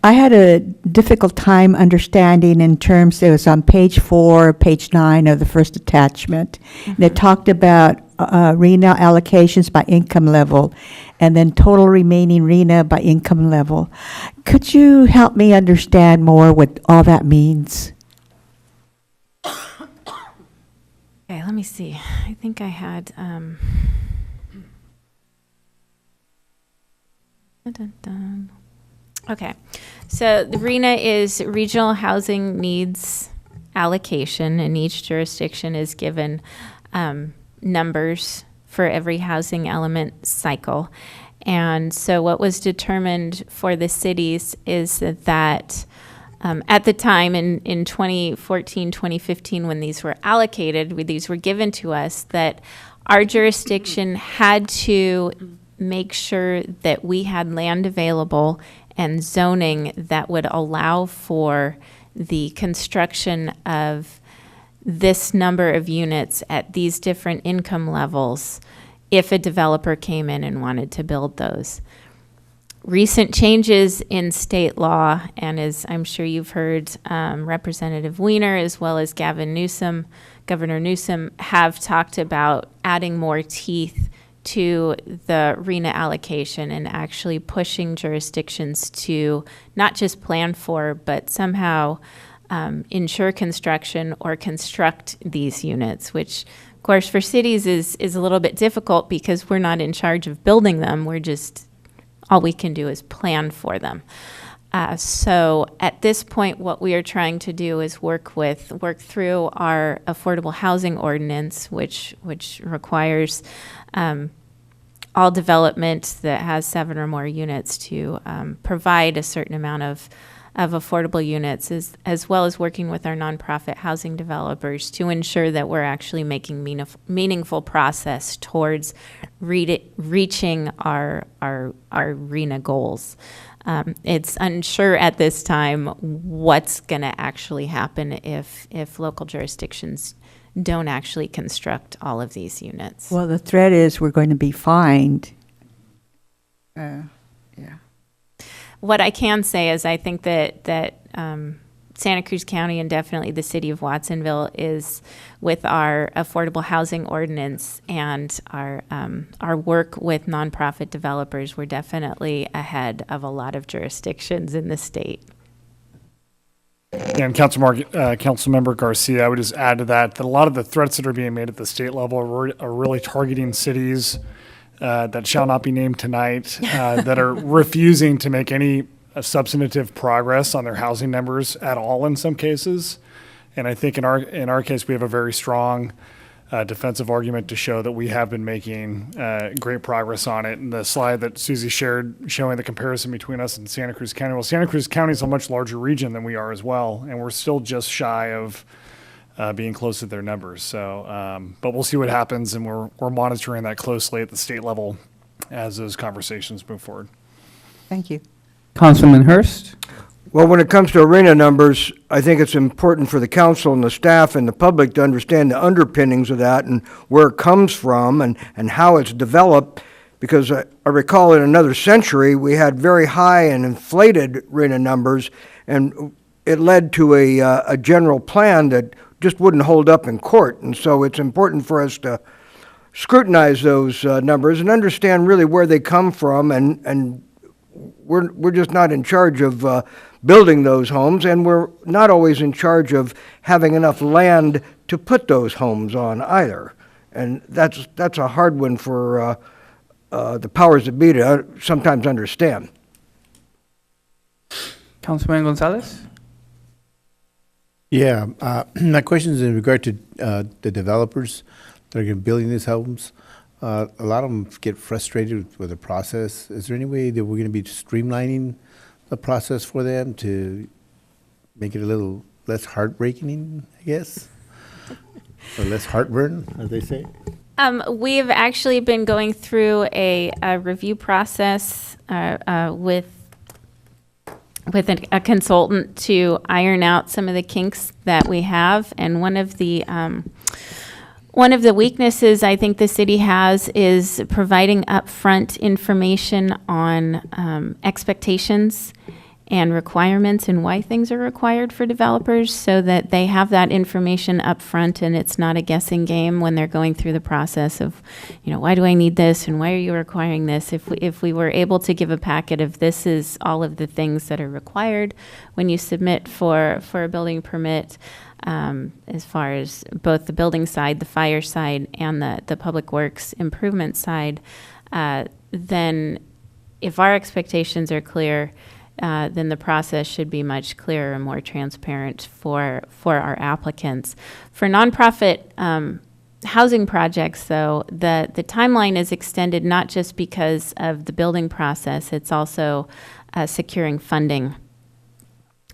I had a difficult time understanding in terms, it was on page 4, page 9 of the first attachment, that talked about RENA allocations by income level, and then total remaining RENA by income level. Could you help me understand more what all that means? Okay, let me see. I think I had... dun, dun. Okay, so the RENA is Regional Housing Needs Allocation, and each jurisdiction is given numbers for every housing element cycle. And so what was determined for the cities is that at the time in 2014, 2015, when these were allocated, these were given to us, that our jurisdiction had to make sure that we had land available and zoning that would allow for the construction of this number of units at these different income levels if a developer came in and wanted to build those. Recent changes in state law, and as I'm sure you've heard, Representative Wiener as well as Governor Newsom have talked about adding more teeth to the RENA allocation and actually pushing jurisdictions to not just plan for, but somehow ensure construction or construct these units, which of course for cities is a little bit difficult because we're not in charge of building them. We're just, all we can do is plan for them. So at this point, what we are trying to do is work through our affordable housing ordinance, which requires all development that has 7 or more units to provide a certain amount of affordable units, as well as working with our nonprofit housing developers to ensure that we're actually making meaningful process towards reaching our RENA goals. It's unsure at this time what's going to actually happen if local jurisdictions don't actually construct all of these units. Well, the threat is we're going to be fined. Yeah. What I can say is I think that Santa Cruz County and definitely the city of Watsonville is, with our affordable housing ordinance and our work with nonprofit developers, we're definitely ahead of a lot of jurisdictions in the state. And Councilmember Garcia, I would just add to that a lot of the threats that are being made at the state level are really targeting cities that shall not be named tonight, that are refusing to make any substantive progress on their housing numbers at all in some cases. And I think in our case, we have a very strong defensive argument to show that we have been making great progress on it. And the slide that Susie shared showing the comparison between us and Santa Cruz County. Well, Santa Cruz County is a much larger region than we are as well, and we're still just shy of being close to their numbers. So, but we'll see what happens, and we're monitoring that closely at the state level as those conversations move forward. Thank you. Councilman Hurst. Well, when it comes to arena numbers, I think it's important for the council and the staff and the public to understand the underpinnings of that and where it comes from and how it's developed, because I recall in another century we had very high and inflated arena numbers, and it led to a general plan that just wouldn't hold up in court. And so it's important for us to scrutinize those numbers and understand really where they come from, and we're just not in charge of building those homes, and we're not always in charge of having enough land to put those homes on either. And that's a hard one for the powers that be to sometimes understand. Councilman Gonzalez. Yeah, my question is in regard to the developers that are going to be building these homes. A lot of them get frustrated with the process. Is there any way that we're going to be streamlining the process for them to make it a little less heartbreaking, I guess? Or less heartburn, as they say? We've actually been going through a review process with a consultant to iron out some of the kinks that we have. And one of the weaknesses I think the city has is providing upfront information on expectations and requirements and why things are required for developers, so that they have that information up front and it's not a guessing game when they're going through the process of, why do I need this and why are you requiring this? If we were able to give a packet of this is all of the things that are required when you submit for a building permit, as far as both the building side, the fire side, and the public works improvement side, then if our expectations are clear, then the process should be much clearer and more transparent for our applicants. For nonprofit housing projects, though, the timeline is extended not just because of the building process, it's also securing funding.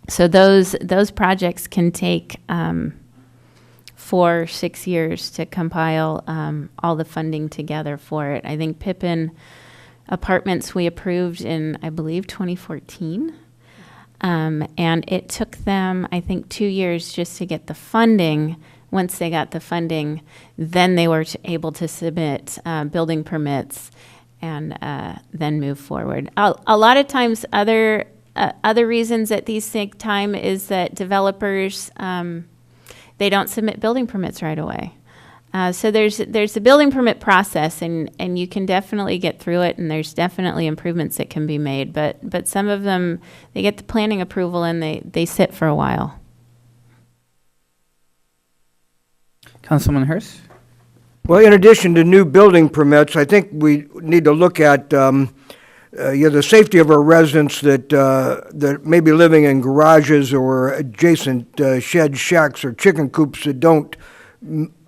So those projects can take 4-6 years to compile all the funding together for it. I think Pippin Apartments we approved in, I believe, 2014. And it took them, I think, 2 years just to get the funding. Once they got the funding, then they were able to submit building permits and then move forward. A lot of times other reasons that these take time is that developers, they don't submit building permits right away. So there's the building permit process, and you can definitely get through it, and there's definitely improvements that can be made. But some of them, they get the planning approval and they sit for a while. Councilman Hurst. Well, in addition to new building permits, I think we need to look at the safety of our residents that may be living in garages or adjacent shed shacks or chicken coops that don't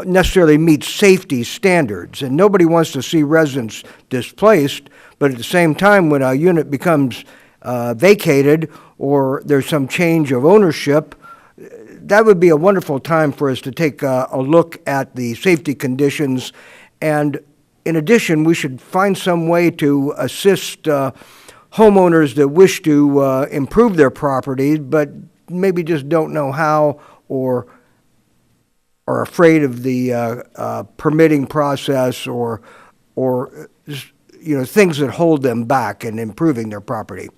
necessarily meet safety standards. And nobody wants to see residents displaced, but at the same time, when a unit becomes vacated or there's some change of ownership, that would be a wonderful time for us to take a look at the safety conditions. And in addition, we should find some way to assist homeowners that wish to improve their properties, but maybe just don't know how or are afraid of the permitting process or things that hold them back in improving their property.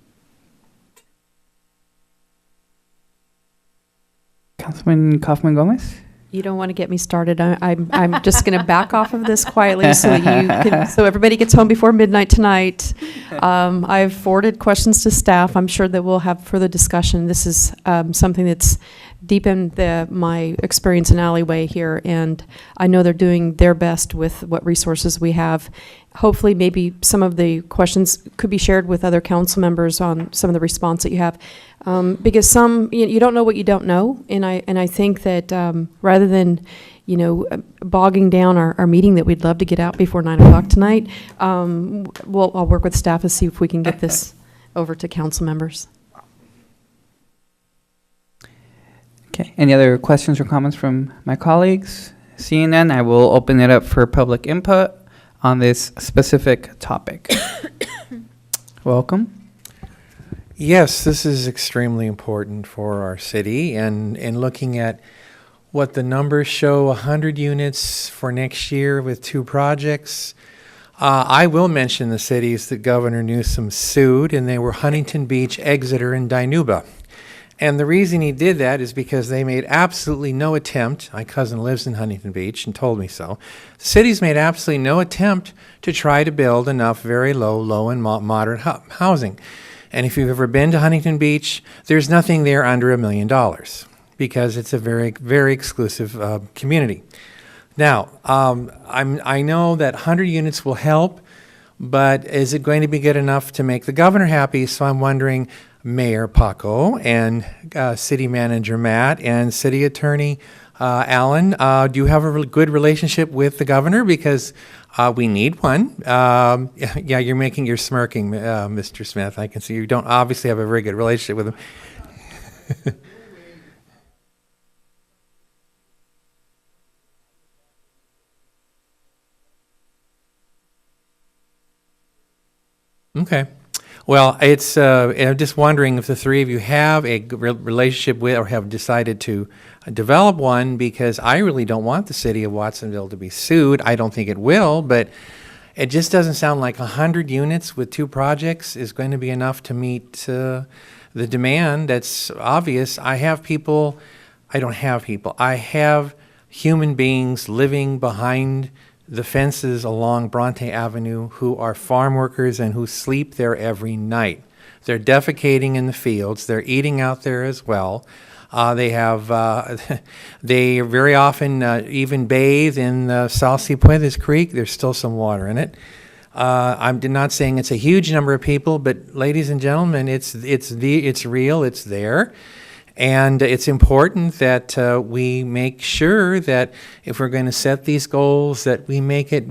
Councilman Kaufman Gomez? You don't want to get me started. I'm just going to back off of this quietly so everybody gets home before midnight tonight. I've forwarded questions to staff. I'm sure that we'll have further discussion. This is something that's deep in my experience in Alleyway here, and I know they're doing their best with what resources we have. Hopefully, maybe some of the questions could be shared with other council members on some of the response that you have. Because you don't know what you don't know, and I think that rather than bogging down our meeting that we'd love to get out before 9 o'clock tonight, I'll work with staff to see if we can get this over to council members. Okay, any other questions or comments from my colleagues? Seeing none, I will open it up for public input on this specific topic. Welcome. Yes, this is extremely important for our city, and looking at what the numbers show, 100 units for next year with 2 projects. I will mention the cities that Governor Newsom sued, and they were Huntington Beach, Exeter, and Dinuba. And the reason he did that is because they made absolutely no attempt. My cousin lives in Huntington Beach and told me so. The cities made absolutely no attempt to try to build enough very low and moderate housing. And if you've ever been to Huntington Beach, there's nothing there under $1 million because it's a very, very exclusive community. Now, I know that 100 units will help, but is it going to be good enough to make the governor happy? So I'm wondering, Mayor Paco and City Manager Matt and City Attorney Alan, do you have a good relationship with the governor? Because we need one. Yeah, you're smirking, Mr. Smith. I can see you don't obviously have a very good relationship with him. Okay. Well, it's I'm just wondering if the three of you have a relationship with or have decided to develop one, because I really don't want the city of Watsonville to be sued. I don't think it will, but it just doesn't sound like 100 units with 2 projects is going to be enough to meet the demand that's obvious. I have human beings living behind the fences along Bronte Avenue who are farm workers and who sleep there every night. They're defecating in the fields. They're eating out there as well. They very often even bathe in the Salsipuedes Creek. There's still some water in it. I'm not saying it's a huge number of people, but ladies and gentlemen, it's real. It's there. And it's important that we make sure that if we're going to set these goals, that we make it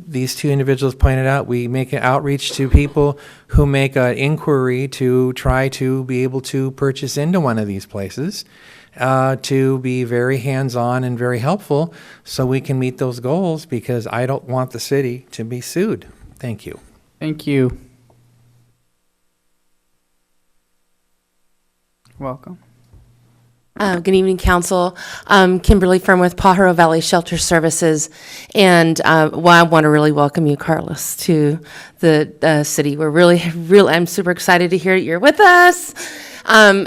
these 2 individuals pointed out, we make an outreach to people who make an inquiry to try to be able to purchase into one of these places, to be very hands-on and very helpful so we can meet those goals, because I don't want the city to be sued. Thank you. Thank you. Welcome. Good evening, Council. Kimberly Firm with Pajaro Valley Shelter Services. And I want to really welcome you, Carlos, to the city. We're really, I'm super excited to hear you're with us.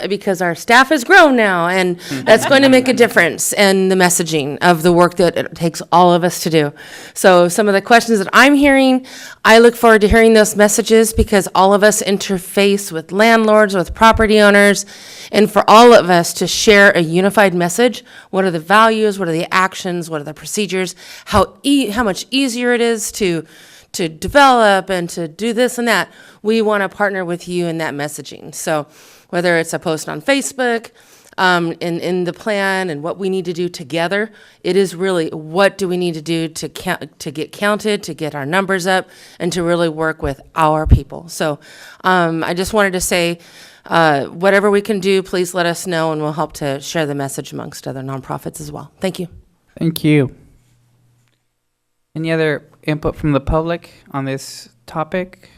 Because our staff has grown now, and that's going to make a difference in the messaging of the work that it takes all of us to do. So some of the questions that I'm hearing, I look forward to hearing those messages, because all of us interface with landlords, with property owners, and for all of us to share a unified message. What are the values? What are the actions? What are the procedures? How much easier it is to develop and to do this and that. We want to partner with you in that messaging. So whether it's a post on Facebook, in the plan and what we need to do together, it is really what do we need to do to get counted, to get our numbers up, and to really work with our people. So I just wanted to say, whatever we can do, please let us know, and we'll help to share the message amongst other nonprofits as well. Thank you. Thank you. Any other input from the public on this topic?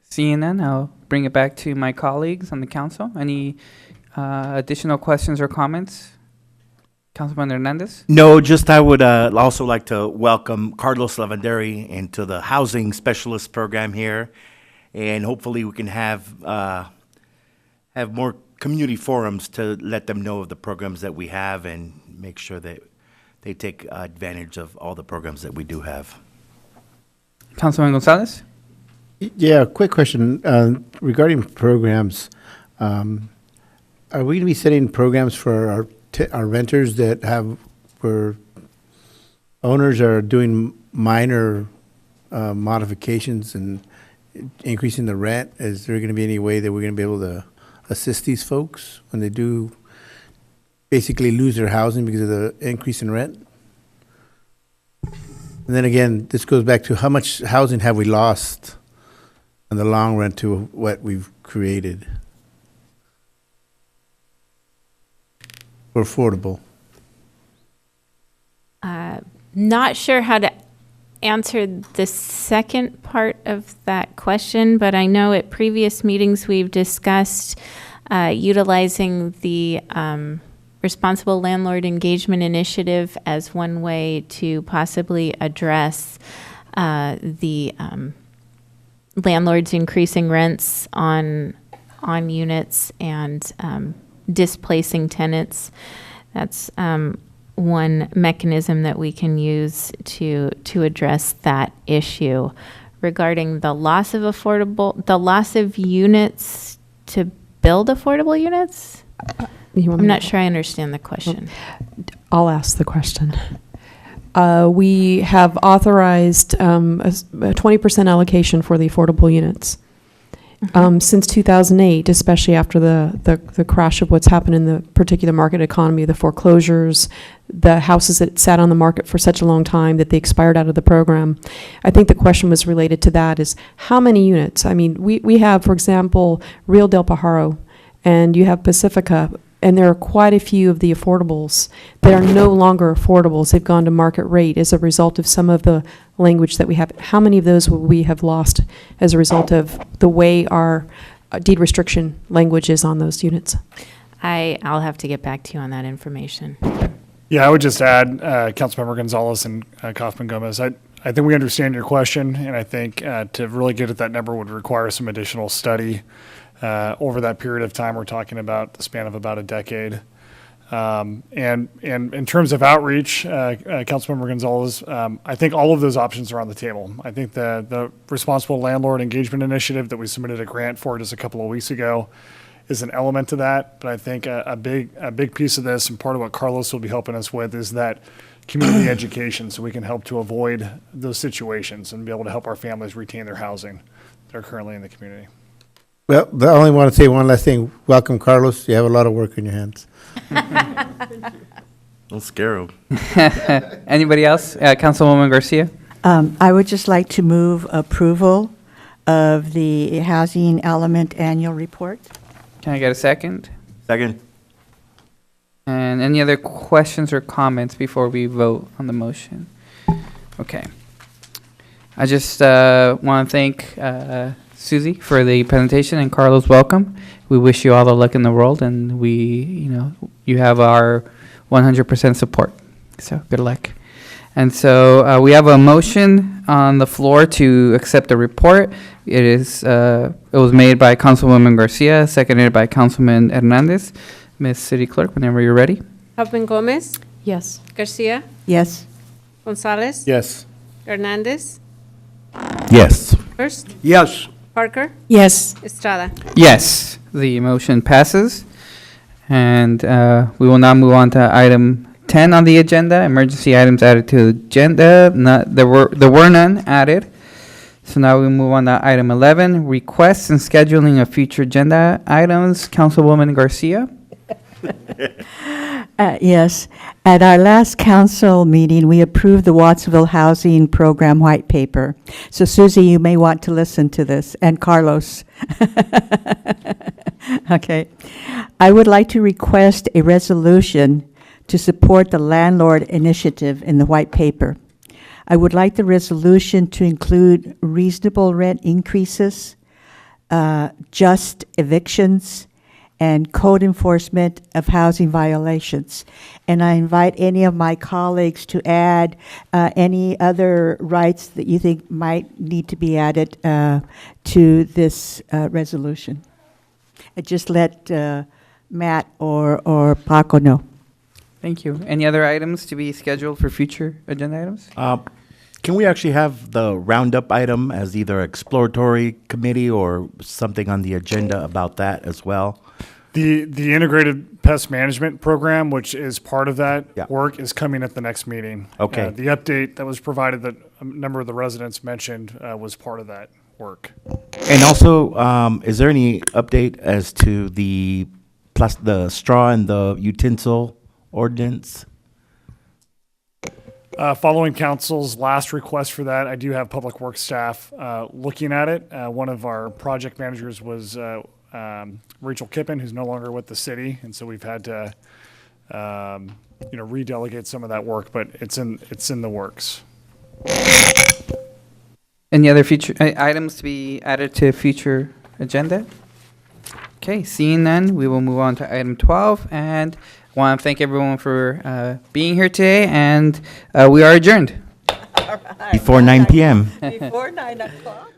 Seeing none, I'll bring it back to my colleagues on the council. Any Additional questions or comments? Councilman Hernandez? No, just I would also like to welcome Carlos Lavanderi into the Housing Specialist Program here. And hopefully we can have more community forums to let them know of the programs that we have and make sure that they take advantage of all the programs that we do have. Councilman Gonzalez? Yeah, quick question regarding programs. Are we going to be setting programs for our renters that have, where owners are doing minor modifications and increasing the rent? Is there going to be any way that we're going to be able to assist these folks when they do basically lose their housing because of the increase in rent? And then again, this goes back to how much housing have we lost in the long run to what we've created for affordable? Not sure how to answer the second part of that question, but I know at previous meetings we've discussed utilizing the Responsible Landlord Engagement Initiative as one way to possibly address the landlords increasing rents on units and displacing tenants. That's one mechanism that we can use to address that issue. Regarding the loss of units to build affordable units? I'm not sure I understand the question. I'll ask the question. We have authorized a 20% allocation for the affordable units. Since 2008, especially after the crash of what's happened in the particular market economy, the foreclosures, the houses that sat on the market for such a long time that they expired out of the program. I think the question was related to that is how many units? I mean, we have, for example, Real Del Pajaro, and you have Pacifica, and there are quite a few of the affordables that are no longer affordables. They've gone to market rate as a result of some of the language that we have. How many of those will we have lost as a result of the way our deed restriction language is on those units? I'll have to get back to you on that information. Yeah, I would just add, Councilmember Gonzalez and Kaufman Gomez, I think we understand your question, and I think to really get at that number would require some additional study over that period of time. We're talking about the span of about a decade. And in terms of outreach, Councilmember Gonzalez, I think all of those options are on the table. I think the Responsible Landlord Engagement Initiative that we submitted a grant for just a couple of weeks ago is an element to that. But I think a big piece of this, and part of what Carlos will be helping us with, is that community education, so we can help to avoid those situations and be able to help our families retain their housing that are currently in the community. Well, I only want to say one last thing. Welcome, Carlos. You have a lot of work in your hands. Don't scare him. Anybody else? Councilwoman Garcia? I would just like to move approval of the Housing Element Annual Report. Can I get a second? Second. And any other questions or comments before we vote on the motion? Okay. I just want to thank Susie for the presentation, and Carlos, welcome. We wish you all the luck in the world, and you have our 100% support. So good luck. And so we have a motion on the floor to accept the report. It was made by Councilwoman Garcia, seconded by Councilman Hernandez. Ms. City Clerk, whenever you're ready. Kaufman Gomez, Yes. Garcia, Yes. Gonzalez, Yes. Hernandez, Yes. Hurst, Yes. Parker, Yes. Estrada. Yes, the motion passes. And we will now move on to item 10 on the agenda, emergency items added to the agenda. There were none added. So now we move on to item 11, requests and scheduling of future agenda items. Councilwoman Garcia? Yes. At our last council meeting, we approved the Watsonville Housing Program White Paper. So Susie, you may want to listen to this, and Carlos. Okay. I would like to request a resolution to support the Landlord Initiative in the White Paper. I would like the resolution to include reasonable rent increases, just evictions, and code enforcement of housing violations. And I invite any of my colleagues to add any other rights that you think might need to be added to this resolution. Just let Matt or Paco know. Thank you. Any other items to be scheduled for future agenda items? Can we actually have the roundup item as either exploratory committee or something on the agenda about that as well? The integrated pest management program, which is part of that work, is coming at the next meeting. Okay. The update that was provided that a number of the residents mentioned was part of that work. And also, is there any update as to the straw and the utensil ordinance? Following council's last request for that, I do have public works staff looking at it. One of our project managers was Rachel Kippen, who's no longer with the city, and so we've had to redelegate some of that work, but it's in the works. Any other future items to be added to future agenda? Okay, seeing none, we will move on to item 12, and I want to thank everyone for being here today, and we are adjourned. Before 9 p.m. Before 9 o'clock.